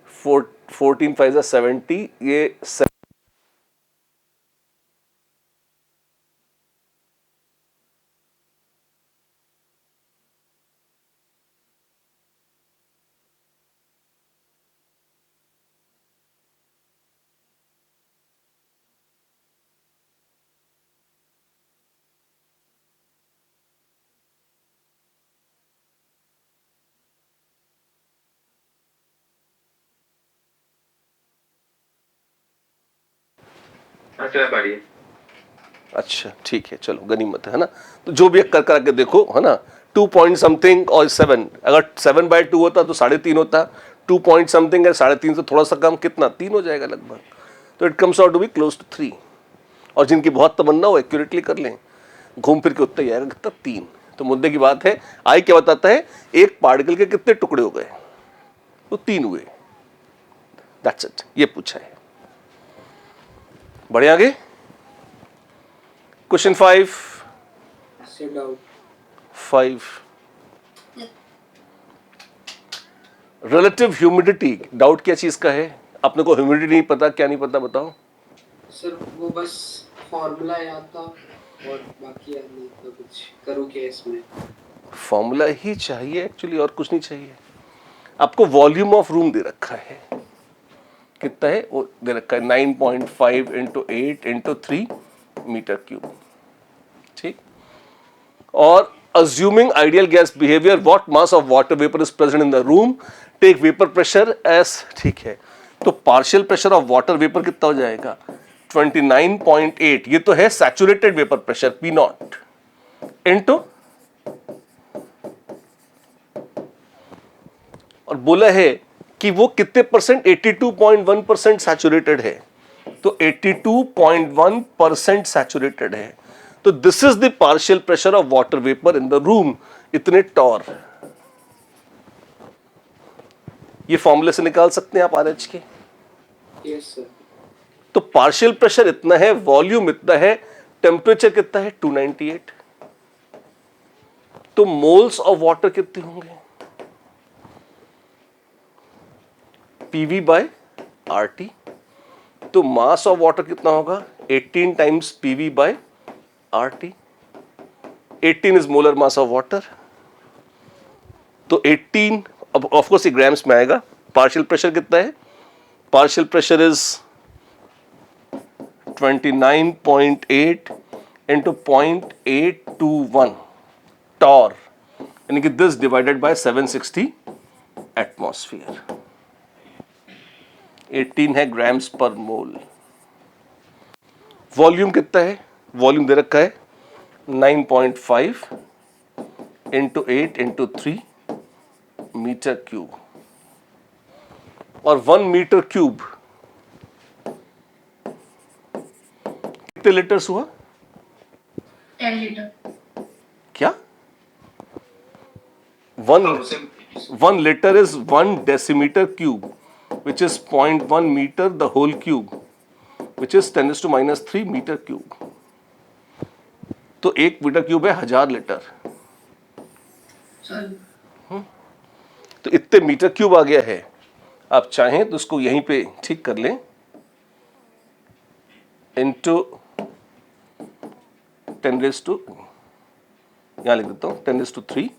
14 5 70. ये अच्छा ठीक है, चलो गनीमत है ना. तो जो भी कर कर के देखो, है ना. 2 पॉइंट समथिंग और 7, अगर 7/2 होता तो 3.5 होता. 2 पॉइंट समथिंग है 3.5 से थोड़ा सा कम, कितना? 3 हो जाएगा लगभग. तो it comes out to be close to 3. और जिनकी बहुत तमन्ना हो एक्यूरेटली कर लें, घूम फिर के उतना ही आएगा. कितना? 3. तो मुद्दे की बात है, आई क्या बताता है? एक पार्टिकल के कितने टुकड़े हो गए? तो 3 हुए. That's it. ये पूछा है. बढ़िया. आगे क्वेश्चन 5. Relative humidity. डाउट क्या चीज का है? अपने को ह्यूमिडिटी नहीं पता, क्या नहीं पता बताओ. सर वो बस फॉर्मूला याद था और बाकी याद नहीं था. कुछ करूँ क्या इसमें? फॉर्मूला ही चाहिए एक्चुअली, और कुछ नहीं चाहिए. आपको वॉल्यूम ऑफ रूम दे रखा है. कितना है वो दे रखा है? 9.5 इंटू 8 इंटू 3 मीटर क्यूब. ठीक. और assuming ideal gas behavior, what mass of water vapor is present in the room? Take vapor pressure as. ठीक है. तो partial pressure of water vapour कितना हो जाएगा? 29.8. ये तो है saturated vapour pressure P0 into, और बोला है कि वो कितने परसेंट? 82.1% सैचुरेटेड है. तो 82.1% सैचुरेटेड है. तो this is the partial pressure of water vapour in the room. इतने टॉर. ये फॉर्मूले से निकाल सकते हैं आप RH के. Yes sir. तो पार्शियल प्रेशर इतना है, वॉल्यूम इतना है, टेम्परेचर कितना है? 298. तो मोल्स ऑफ वाटर कितने होंगे? PV by RT. तो मास ऑफ वाटर कितना होगा? 18 times PV by RT. 18 is molar mass of water. तो 18, अब ऑफ कोर्स ये ग्राम्स में आएगा. पार्शियल प्रेशर कितना है? Partial pressure is 29.8 into 0.821 torr, यानी कि दिस डिवाइडेड बाय 760 एटमॉस्फेयर. 18 है ग्राम्स पर मोल. वॉल्यूम कितना है? वॉल्यूम दे रखा है 9.5 इंटू 8 इंटू 3 मीटर क्यूब. और 1 मीटर क्यूब कितने लीटर्स हुआ? 10 लीटर. क्या? 1 liter is 1 decimeter cube, which is 0.1 meter the whole cube, which is 10⁻³ meter cube. तो 1 मीटर क्यूब है 1000 लीटर. सॉरी. तो इतने मीटर क्यूब आ गया है। आप चाहें तो उसको यहीं पे ठीक कर लें, इंटू 10⁻, यहां लिख देता हूं 10⁻³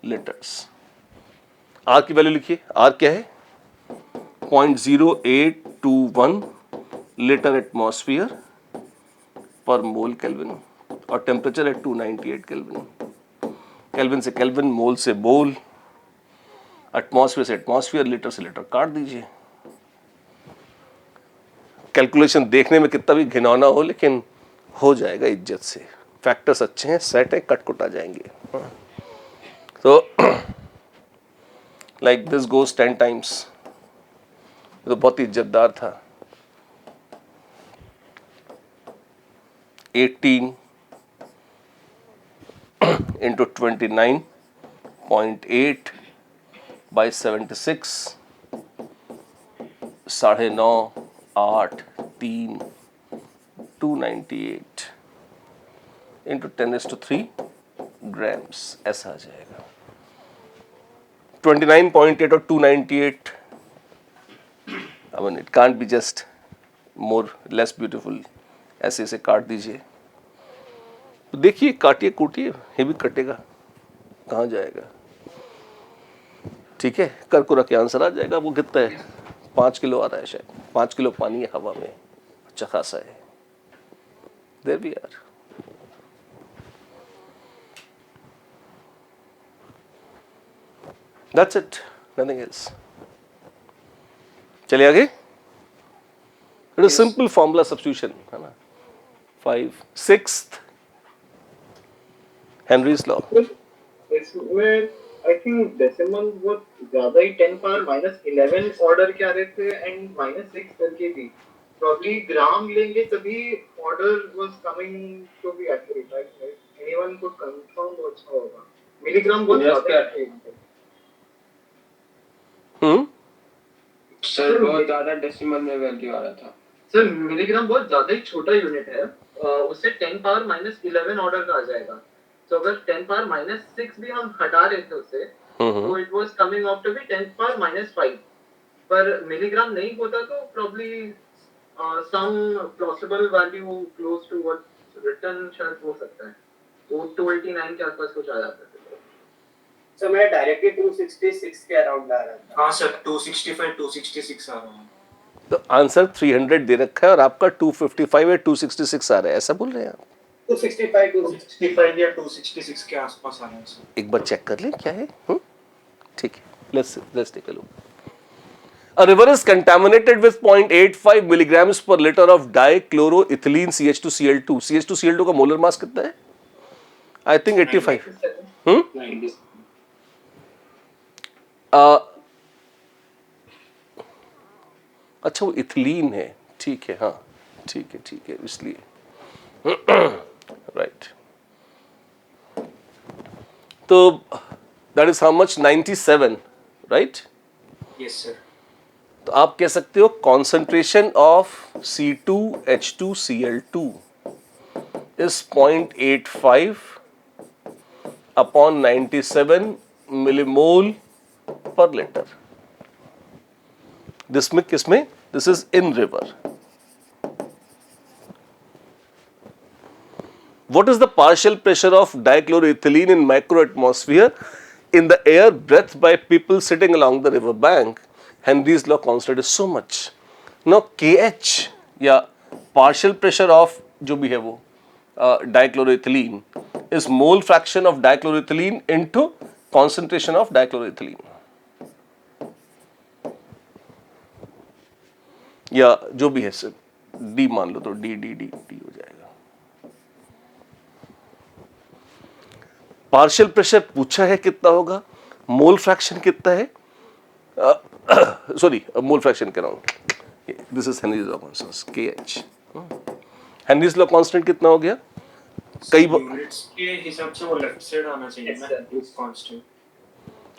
लीटर्स। आर की वैल्यू लिखिए, आर क्या है 0.0821 लीटर एटमॉस्फेयर पर मोल केल्विन, और टेम्परेचर है 298 केल्विन। केल्विन से केल्विन, मोल से मोल, एटमॉस्फेयर से एटमॉस्फेयर, लीटर से लीटर काट दीजिए। कैलकुलेशन देखने में कितना भी घिनौना हो, लेकिन हो जाएगा इज्जत से। फैक्टर्स अच्छे हैं, सेट है, कट आ जाएंगे। तो लाइक दिस गोज 10 टाइम्स। तो बहुत ही इज्जतदार था। 18 into 29.8 by 76, 9.5, 8, 3, 298 into 10⁻³ ग्राम्स, ऐसा आ जाएगा। 29.8 और 298, I mean it can't be just more less beautiful। ऐसे ऐसे काट दीजिए। तो देखिए, काटिए कूटिए, ये भी कटेगा, कहाँ जाएगा। ठीक है, कर को रख के आंसर आ जाएगा। वो कितना है 5 किलो आ रहा है शायद, 5 किलो पानी है हवा में, अच्छा खासा है। There we are. That's it, nothing else. चलिए आगे। It is simple formula substitution है ना। 5 6th हेनरीज लॉ। इसमें आई थिंक डेसिमल वो ज्यादा ही 10⁻11 ऑर्डर के आ रहे थे एंड -6 करके भी प्रॉब्ली ग्राम लेंगे तभी order was coming to be accurate, right? Anyone could confirm वो अच्छा होगा। मिलीग्राम बहुत ज्यादा है। सर बहुत ज्यादा डेसिमल में वैल्यू आ रहा था। सर मिलीग्राम बहुत ज्यादा ही छोटा यूनिट है, उससे 10⁻11 ऑर्डर का आ जाएगा। तो अगर 10⁻6 भी हम हटा रहे थे उससे, तो it was coming out to be 10⁻5। पर मिलीग्राम नहीं होता तो probably some possible value close to what written शायद हो सकता है। वो 289 के आसपास कुछ आ जाता है। सर मैं डायरेक्टली 266 के अराउंड आ रहा था। हाँ सर 265 266 आ रहा है। तो आंसर 300 दे रखा है और आपका 255 या 266 आ रहा है, ऐसा बोल रहे हैं आप? 265 या 266 के आसपास आ रहा है सर। एक बार चेक कर लें क्या है। ठीक है, let's take a look. A river is contaminated with 0.85 milligrams per liter of dichloroethylene CH2Cl2। CH2Cl2 का मोलर मास कितना है? I think 85। अच्छा, वो इथिलीन है, ठीक है, हाँ ठीक है, इसलिए राइट। तो that is how much 97, right? Yes sir. तो आप कह सकते हो concentration of C2H2Cl2 is 0.85 upon 97 millimole पर लीटर। किसमें? This is in river. What is the partial pressure of dichloroethylene in microatmosphere in the air breathed by people sitting along the river bank? Henry's law constant is so much. Now KH या partial pressure of जो भी है वो dichloroethylene is mole fraction of dichloroethylene into concentration of dichloroethylene. या जो भी है सर, D मान लो तो D हो जाएगा। पार्शियल प्रेशर पूछा है कितना होगा, मोल फ्रैक्शन कितना है, सॉरी मोल फ्रैक्शन कह रहा हूं, this is Henrys law constant KH। Henrys law constant कितना हो गया? कई यूनिट्स के हिसाब से वो लेफ्ट साइड आना चाहिए ना, इस कांस्टेंट।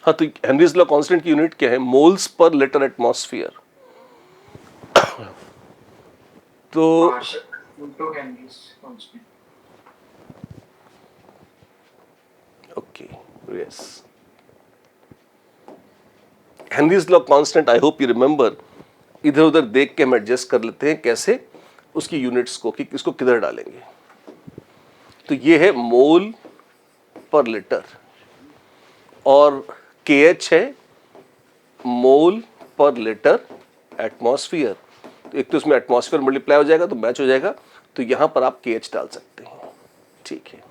हाँ, तो हेनरीज लॉ कांस्टेंट की यूनिट क्या है? Moles per litre atmosphere. तो into Henry's constant. Okay, yes. Henry's law constant, I hope you remember, इधर उधर देख के हम एडजस्ट कर लेते हैं कैसे उसकी यूनिट्स को, कि इसको किधर डालेंगे। तो ये है मोल पर लीटर, और KH है मोल पर लीटर एटमॉस्फेयर। तो एक तो इसमें एटमॉस्फेयर मल्टीप्लाई हो जाएगा तो मैच हो जाएगा, तो यहां पर आप KH डाल सकते हैं, ठीक है।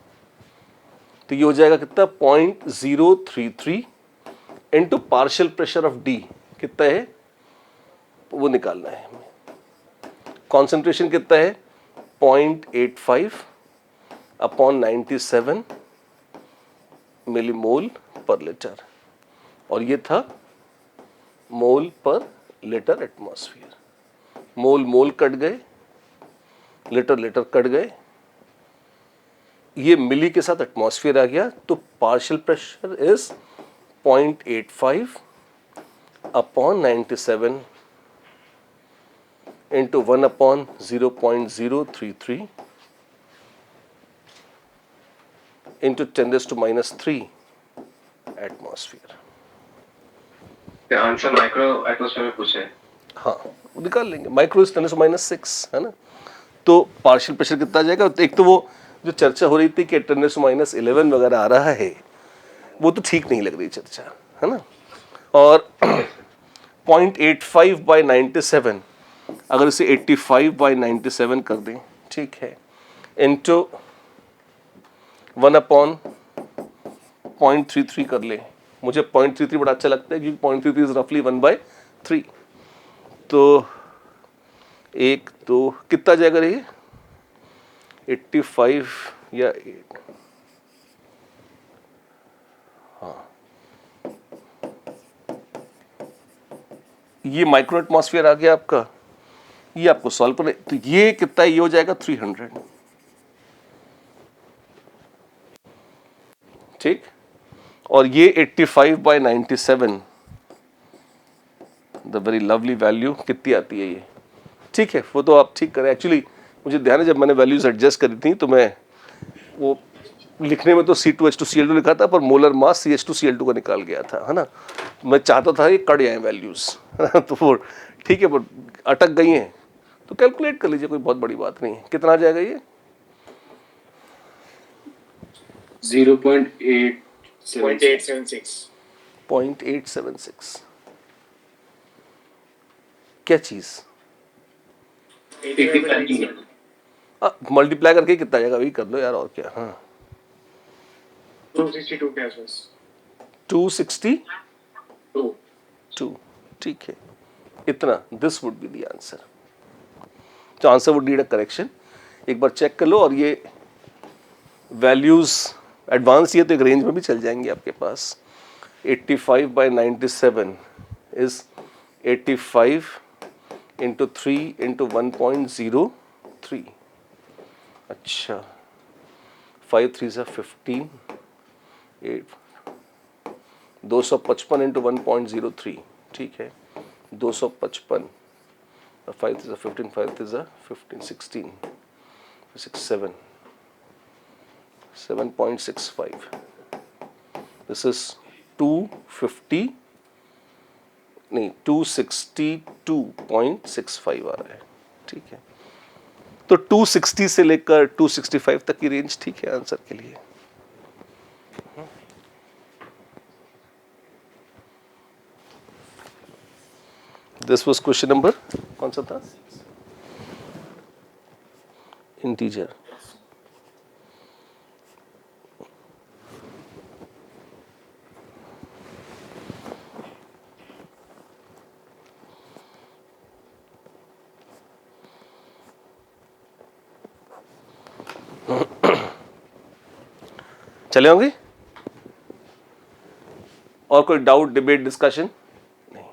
तो ये हो जाएगा कितना, 0.033 into partial pressure of D कितना है वो निकालना है हमें। कॉन्सेंट्रेशन कितना है 0.85 अपॉन 97 मिलीमोल पर लीटर, और ये था मोल पर लीटर एटमॉस्फेयर। मोल मोल कट गए, लीटर लीटर कट गए, ये मिली के साथ एटमॉस्फेयर आ गया, तो partial pressure is 0.85 upon 97 into 1 upon 0.033 into 10⁻³ atmosphere. Answer micro atmosphere में पूछे। हाँ वो निकाल लेंगे, माइक्रो इज 10⁻6 है ना। तो पार्शियल प्रेशर कितना आ जाएगा, तो एक तो वो जो चर्चा हो रही थी कि 10⁻11 वगैरह आ रहा है, वो तो ठीक नहीं लग रही चर्चा, है ना। और 0.85 बाई 97, अगर इसे 85 बाई 97 कर दें, ठीक है, इंटू 1 अपॉन 0.33 कर ले। मुझे 0.33 बड़ा अच्छा लगता है क्योंकि 0.33 इज रफली 1/3। तो एक तो कितना जाएगा ये 85 या 8, हाँ ये माइक्रो एटमॉस्फेयर आ गया आपका। ये आपको सॉल्व करना, तो ये कितना है, ये हो जाएगा 300, ठीक। और ये 85 by 97, the very lovely value कितनी आती है ये, ठीक है। वो तो आप ठीक करें, एक्चुअली मुझे ध्यान है जब मैंने वैल्यूज एडजस्ट करी थी तो मैं वो लिखने में तो C2H2Cl2 लिखा था, पर मोलर मास CH2Cl2 का निकाल गया था, है ना। मैं चाहता था ये कट जाए वैल्यूज तो वो ठीक है, पर अटक गई हैं, तो कैलकुलेट कर लीजिए, कोई बहुत बड़ी बात नहीं है। कितना आ जाएगा ये 0.876। 0.876 क्या चीज, मल्टीप्लाई करके कितना आएगा वही कर लो यार, और क्या। हाँ 262 के आसपास, 262, ठीक है, इतना। This would be the answer. तो answer would need a correction, एक बार चेक कर लो। और ये वैल्यूज एडवांस, ये तो एक रेंज में भी चल जाएंगे आपके पास। 85 बाई 97 इज 85 इंटू 3 इंटू 1.03। अच्छा 5 3 से 15, 8 255 इंटू 1.03, ठीक है। 255, 5 3 से 15, 5 3 से 15, 16, 6 7, 7.65। दिस इज 250 नहीं 262.65 आ रहा है, ठीक है। तो 260 से लेकर 265 तक की रेंज ठीक है आंसर के लिए। दिस वाज क्वेश्चन नंबर कौन सा था, इंटीजर। चले होंगे, और कोई डाउट, डिबेट, डिस्कशन नहीं।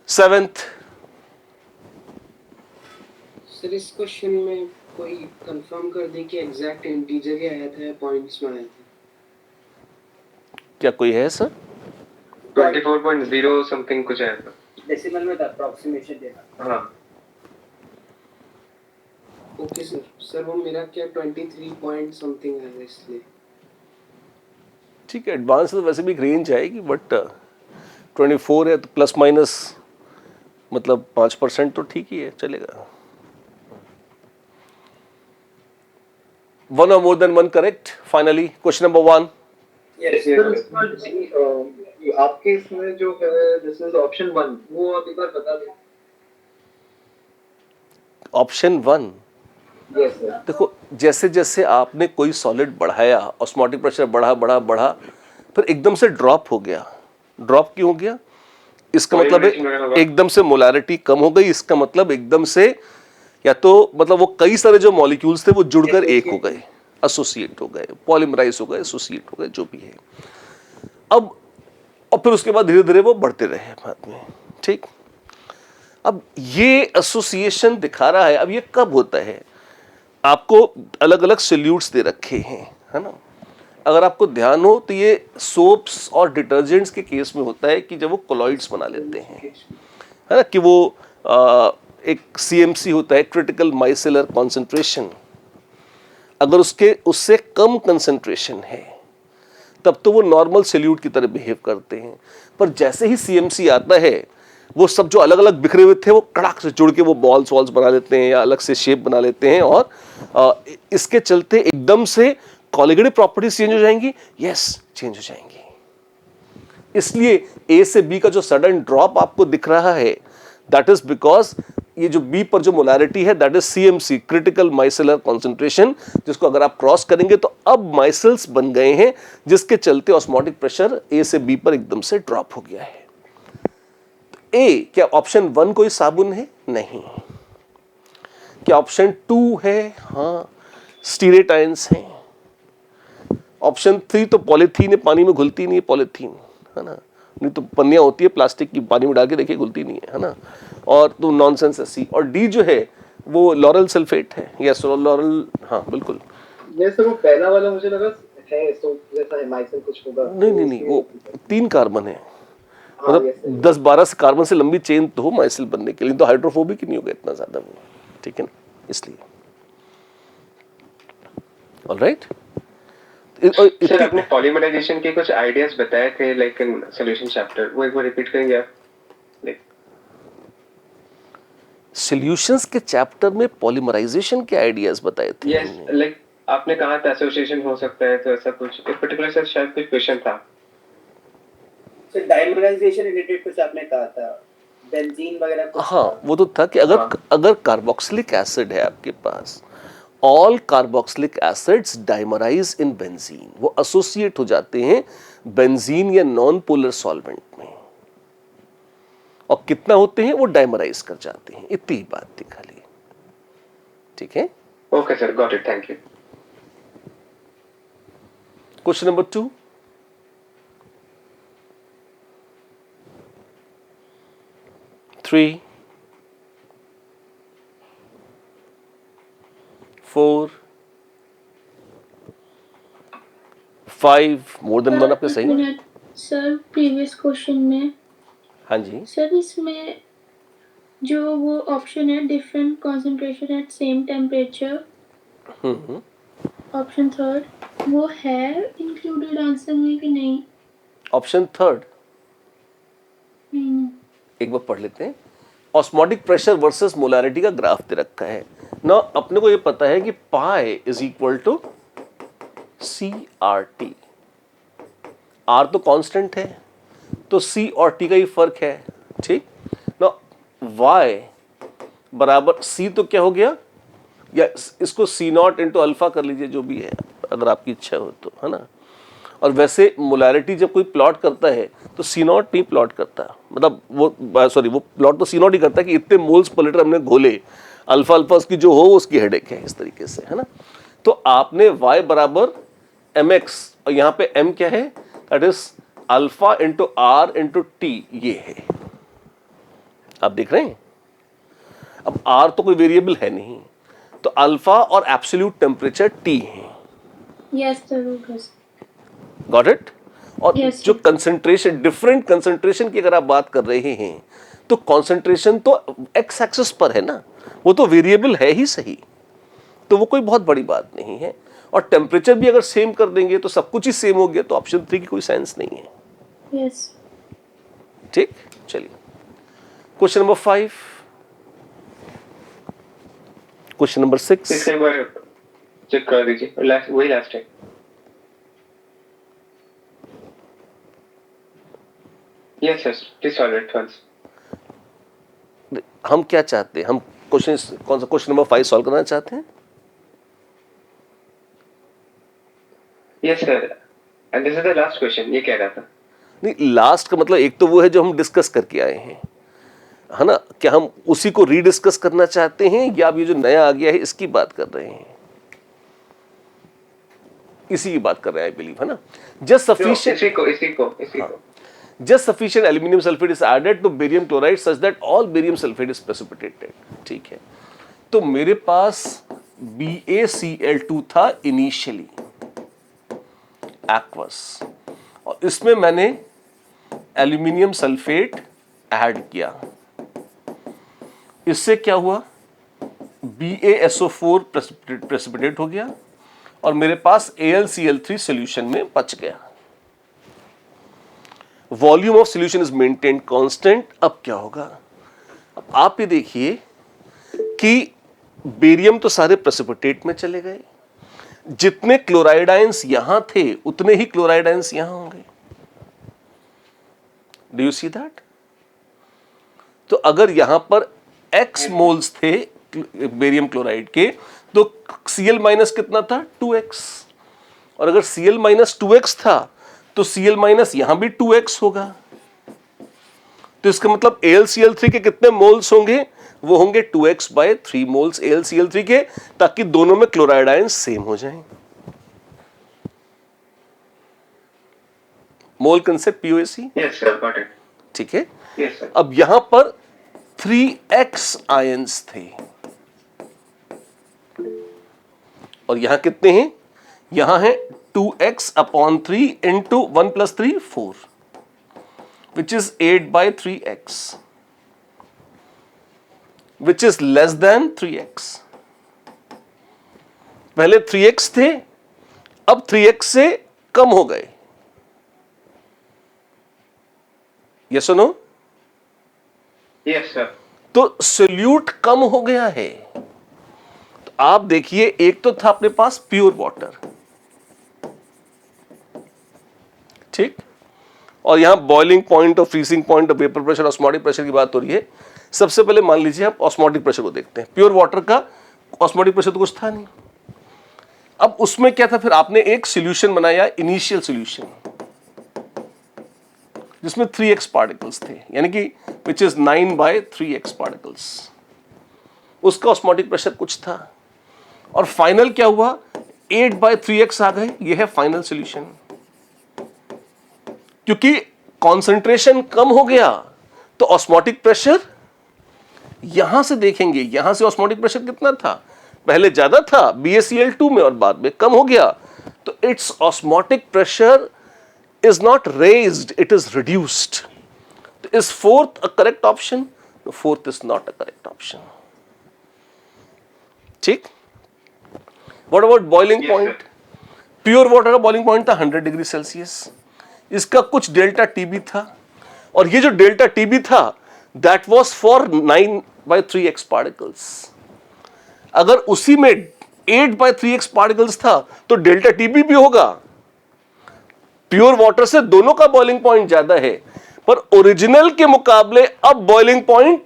7th सर इस क्वेश्चन में कोई कंफर्म कर दे कि एग्जैक्ट इंटीजर ही आया था या पॉइंट्स में आया था। क्या कोई है सर? 24.0 समथिंग कुछ आया था, डेसिमल में था, अप्रोक्सीमेशन देना। हाँ ओके सर। सर वो मेरा क्या 23 पॉइंट समथिंग आया इसलिए। ठीक है, एडवांस तो वैसे भी एक रेंज आएगी, बट 24 है तो प्लस माइनस मतलब 5% तो ठीक ही है, चलेगा। One or more than one correct? Finally, question number 1. Yes, sir yes. इसका आपके इसमें जो है दिस इज ऑप्शन 1, वो आप एक बार बता दें। Option 1. Yes sir. देखो, जैसे जैसे आपने कोई सॉलिड बढ़ाया, ऑस्मोटिक प्रेशर बढ़ा बढ़ा बढ़ा, फिर एकदम से ड्रॉप हो गया। ड्रॉप क्यों हो गया? इसका मतलब है एकदम से मोलारिटी कम हो गई। इसका मतलब एकदम से या तो मतलब वो कई सारे जो मॉलिक्यूल्स थे वो जुड़कर एक हो गए, एसोसिएट हो गए, पॉलीमराइज हो गए, एसोसिएट हो गए, जो भी है। अब और फिर उसके बाद धीरे धीरे वो बढ़ते रहे बाद में, ठीक। अब ये एसोसिएशन दिखा रहा है। अब ये कब होता है? आपको अलग अलग सोल्यूट्स दे रखे हैं, है ना। अगर आपको ध्यान हो तो ये सोप्स और डिटर्जेंट्स के केस में होता है कि जब वो कोलॉइड्स बना लेते हैं, है ना, कि वो एक CMC होता है, क्रिटिकल माइसेलर कॉन्सेंट्रेशन। अगर उससे कम कंसंट्रेशन है तब तो वो नॉर्मल सोल्यूट की तरह बिहेव करते हैं। पर जैसे ही CMC आता है, वो सब जो अलग अलग बिखरे हुए थे वो कड़ाक से जुड़ के वो बॉल्स वॉल्स बना लेते हैं या अलग से शेप बना लेते हैं, और इसके चलते एकदम से कॉलिगेटिव प्रॉपर्टीज चेंज हो जाएंगी। यस, चेंज हो जाएंगी। इसलिए A से B का जो सडन ड्रॉप आपको दिख रहा है, दैट इज बिकॉज ये जो B पर जो मोलारिटी है that is CMC, critical micellar concentration, जिसको अगर आप क्रॉस करेंगे तो अब माइसेल्स बन गए हैं, जिसके चलते ऑस्मोटिक प्रेशर A से B पर एकदम से ड्रॉप हो गया है। A, क्या ऑप्शन 1 कोई साबुन है? नहीं। क्या ऑप्शन 2 है? हाँ, स्टीरेटाइंस हैं। ऑप्शन 3 तो पॉलीथीन है, पानी में घुलती नहीं है पॉलीथीन, है ना। नहीं तो पन्नियां होती है प्लास्टिक की, पानी में डाल के देखिए घुलती नहीं है ना। और तो नॉनसेंस है C। और D जो है वो लॉरल सल्फेट है। यस, लॉरल, हाँ बिल्कुल। जैसे वो पहला वाला मुझे लगा है, सो जैसा है माइसेल कुछ होगा। नहीं, वो 3 कार्बन है, हाँ, मतलब 10-12 से कार्बन से लंबी चेन तो हो माइसेल बनने के लिए, तो हाइड्रोफोबिक ही नहीं होगा इतना ज्यादा वो, ठीक है ना, इसलिए। ऑलराइट। सर, आपने पॉलीमराइजेशन के कुछ आइडियाज बताए थे लाइक इन सॉल्यूशन चैप्टर, वो एक बार रिपीट करेंगे आप? सॉल्यूशंस के चैप्टर में पॉलीमराइजेशन के आइडियाज बताए थे। यस, लाइक आपने कहा था एसोसिएशन हो सकता है, तो ऐसा कुछ एक पर्टिकुलर सर शायद कुछ क्वेश्चन था। सर डाइमराइजेशन रिलेटेड कुछ आपने कहा था, बेंजीन वगैरह कुछ। हाँ, वो तो था कि अगर कार्बोक्सिलिक एसिड है आपके पास, all carboxylic acids dimerise in benzene, वो एसोसिएट हो जाते हैं बेंजीन या नॉन पोलर सॉल्वेंट में, और कितना होते हैं वो डाइमराइज कर जाते हैं। इतनी ही बात थी खाली, ठीक है। Okay sir, got it, thank you. Question number 2। Three, 4, 5, more than one आपने सही। सर प्रीवियस क्वेश्चन में, हाँ जी, सर इसमें जो वो ऑप्शन है different concentration at same temperature, option 3, वो है इंक्लूडेड आंसर में कि नहीं? ऑप्शन 3 एक बार पढ़ लेते हैं। ऑस्मोटिक प्रेशर वर्सेस मोलारिटी का ग्राफ दे रखा है ना। अपने को ये पता है कि pi is equal to CRT। R तो कांस्टेंट है, तो C और T का ही फर्क है, ठीक ना। Y बराबर C तो क्या हो गया, या इसको C0 इंटू अल्फा कर लीजिए, जो भी है अगर आपकी इच्छा हो तो, है ना। और वैसे मोलारिटी जब कोई प्लॉट करता है तो C0 नहीं प्लॉट करता, मतलब वो प्लॉट तो C0 ही करता है कि इतने मोल्स पर लीटर हमने घोले, अल्फा उसकी जो हो उसकी हेडेक है, इस तरीके से, है ना। तो आपने y बराबर mx, और यहाँ पे m क्या है, that is alpha into R into T, ये है। आप देख रहे हैं, अब R तो कोई वेरिएबल है नहीं, तो अल्फा और एब्सोल्यूट टेम्परेचर T है। Yes sir, got it. और Yes, जो yes. कंसंट्रेशन, डिफरेंट कंसंट्रेशन की अगर आप बात कर रहे हैं तो कंसंट्रेशन तो एक्स एक्सिस पर है ना, वो तो वेरिएबल है ही सही, तो वो कोई बहुत बड़ी बात नहीं है। और टेम्परेचर भी अगर सेम कर देंगे तो सब कुछ ही सेम हो गया, तो ऑप्शन 3 की कोई सेंस नहीं है। यस। ठीक, चलिए क्वेश्चन नंबर 5, क्वेश्चन नंबर 6। इसके बारे चेक कर दीजिए, वही लास्ट है। Yes yes, please solve it once. हम क्या चाहते हैं, हम क्वेश्चन कौन सा, क्वेश्चन नंबर 5 सॉल्व करना चाहते हैं? Yes sir, and this is the last question, ये कह रहा था। नहीं, लास्ट का मतलब एक तो वो है जो हम डिस्कस करके आए हैं, है ना, क्या हम उसी को रीडिस्कस करना चाहते हैं या अब ये जो नया आ गया है इसकी बात कर रहे हैं? इसी की बात कर रहे हैं आई बिलीव, है ना। जस्ट सफिशिएंट, इसी को just sufficient aluminum sulfate is added to barium chloride such that all barium sulfate is precipitated। ठीक है, तो मेरे पास BaCl2 था इनिशियली एक्वस, और इसमें मैंने एल्यूमिनियम सल्फेट ऐड किया। इससे क्या हुआ, BaSO4 प्रेसिपिटेट हो गया और मेरे पास AlCl3 सॉल्यूशन में बच गया। Volume of solution is maintained constant. अब क्या होगा, अब आप ये देखिए कि बेरियम तो सारे प्रेसिपिटेट में चले गए, जितने क्लोराइड आयंस यहां थे उतने ही क्लोराइड आयंस यहां होंगे। Do you see that? तो अगर यहां पर x मोल्स थे बेरियम क्लोराइड के, तो Cl माइनस कितना था, 2x, और अगर Cl माइनस 2x था तो Cl माइनस यहां भी 2x होगा। तो इसका मतलब AlCl3 के कितने मोल्स होंगे, वो होंगे 2x/3 मोल्स AlCl3 के, ताकि दोनों में क्लोराइड आयन सेम हो जाएं। मोल concept POAC, yes sir, got it. ठीक है। Yes sir. अब यहां पर 3x आयंस थे और यहां कितने हैं, यहां है 2x/3 into 1 + 3 4, which is 8/3x, which is less than 3x। पहले 3x थे, अब 3x से कम हो गए। यस और नो? Yes sir. तो सोल्यूट कम हो गया है। तो आप देखिए, एक तो था अपने पास प्योर वाटर, ठीक, और यहां बॉइलिंग पॉइंट और फ्रीजिंग पॉइंट और वेपर प्रेशर, ऑस्मोटिक प्रेशर की बात हो रही है। सबसे पहले मान लीजिए आप ऑस्मोटिक प्रेशर को देखते हैं। प्योर वाटर का ऑस्मोटिक प्रेशर तो कुछ था नहीं। अब उसमें क्या था, फिर आपने एक सॉल्यूशन बनाया, इनिशियल सॉल्यूशन, जिसमें 3x पार्टिकल्स थे, यानी कि विच इज 9/3x पार्टिकल्स। उसका ऑस्मोटिक प्रेशर कुछ था, और फाइनल क्या हुआ, 8/3x आ गए। ये है फाइनल सॉल्यूशन। क्योंकि कंसंट्रेशन कम हो गया तो ऑस्मोटिक प्रेशर, यहां से देखेंगे, यहां से ऑस्मोटिक प्रेशर कितना था, पहले ज्यादा था BaCl2 में और बाद में कम हो गया। तो it's osmotic pressure is not raised, it is reduced। Is fourth a correct option? No, fourth is not a correct option। ठीक? What about boiling point? Pure water का boiling point था 100 डिग्री सेल्सियस। इसका कुछ डेल्टा TB था, और ये जो डेल्टा TB था that was for 9/3x particles। अगर उसी में 8/3x particles था तो डेल्टा TB भी होगा। प्योर वाटर से दोनों का बॉइलिंग पॉइंट ज्यादा है, पर ओरिजिनल के मुकाबले अब boiling point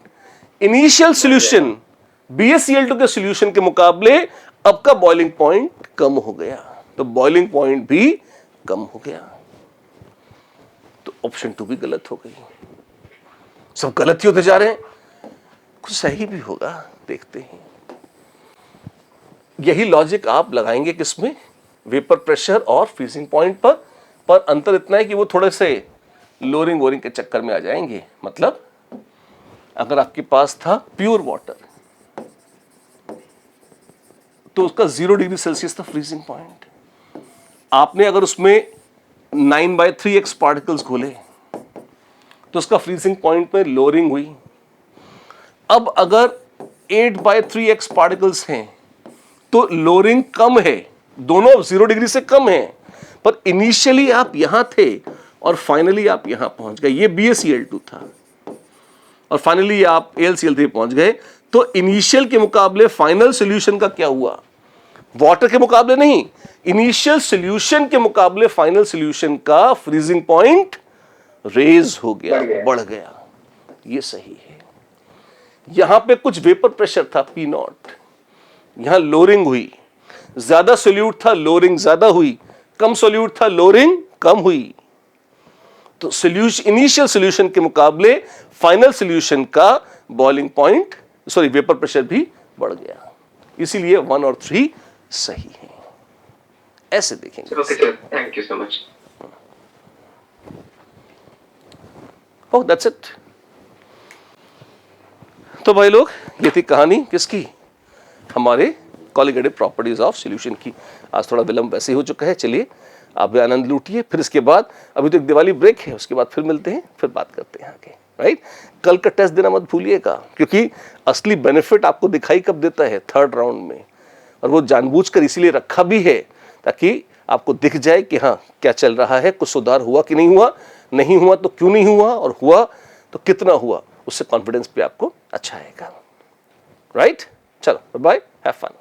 initial solution BaCl2 के सॉल्यूशन के मुकाबले अब का बॉइलिंग पॉइंट कम हो गया। तो बॉइलिंग पॉइंट भी कम हो गया। तो ऑप्शन 2 भी गलत हो गई। सब गलत ही होते जा रहे हैं, कुछ सही भी होगा, देखते हैं। यही लॉजिक आप लगाएंगे किसमें, वेपर प्रेशर और फ्रीजिंग पॉइंट पर अंतर इतना है कि वो थोड़े से लोअरिंग वोरिंग के चक्कर में आ जाएंगे। मतलब अगर आपके पास था प्योर वाटर तो उसका 0 डिग्री सेल्सियस था फ्रीजिंग पॉइंट। आपने अगर उसमें 9/3x पार्टिकल्स घोले तो उसका फ्रीजिंग पॉइंट में लोअरिंग हुई। अब अगर 8/3x पार्टिकल्स हैं तो लोअरिंग कम है, दोनों 0 डिग्री से कम है, पर इनिशियली आप यहां थे और फाइनली आप यहां पहुंच गए, ये BaCl2 था, और फाइनली आप AlCl3 पहुंच गए। तो इनिशियल के मुकाबले फाइनल सॉल्यूशन का क्या हुआ? वाटर के मुकाबले नहीं, इनिशियल सॉल्यूशन के मुकाबले फाइनल सॉल्यूशन का फ्रीजिंग पॉइंट रेज हो गया, बढ़ गया। ये सही है। यहां पे कुछ वेपर प्रेशर था P0, यहां लोअरिंग हुई, ज्यादा सोल्यूट था लोअरिंग ज्यादा हुई, कम सोल्यूट था लोअरिंग कम हुई। तो सोल्यूशन, इनिशियल सोल्यूशन के मुकाबले फाइनल सोल्यूशन का boiling point, sorry vapour pressure भी बढ़ गया। इसीलिए 1 और 3 सही है। ऐसे देखेंगे। Okay sir, thank you so much. Oh that's it. तो भाई लोग, ये थी कहानी किसकी? हमारे कॉलिगेटिव प्रॉपर्टीज ऑफ सॉल्यूशन की। आज थोड़ा विलंब वैसे ही हो चुका है। चलिए आप भी आनंद लूटिए। फिर इसके बाद अभी तो एक दिवाली ब्रेक है, उसके बाद फिर मिलते हैं, फिर बात करते हैं आगे, राइट। कल का टेस्ट देना मत भूलिएगा, क्योंकि असली बेनिफिट आपको दिखाई कब देता है? 3rd राउंड में। और वो जानबूझकर इसीलिए रखा भी है ताकि आपको दिख जाए कि हाँ क्या चल रहा है, कुछ सुधार हुआ कि नहीं हुआ, नहीं हुआ तो क्यों नहीं हुआ, और हुआ तो कितना हुआ। उससे कॉन्फिडेंस भी आपको अच्छा आएगा, राइट। चलो बाय, हैव फन।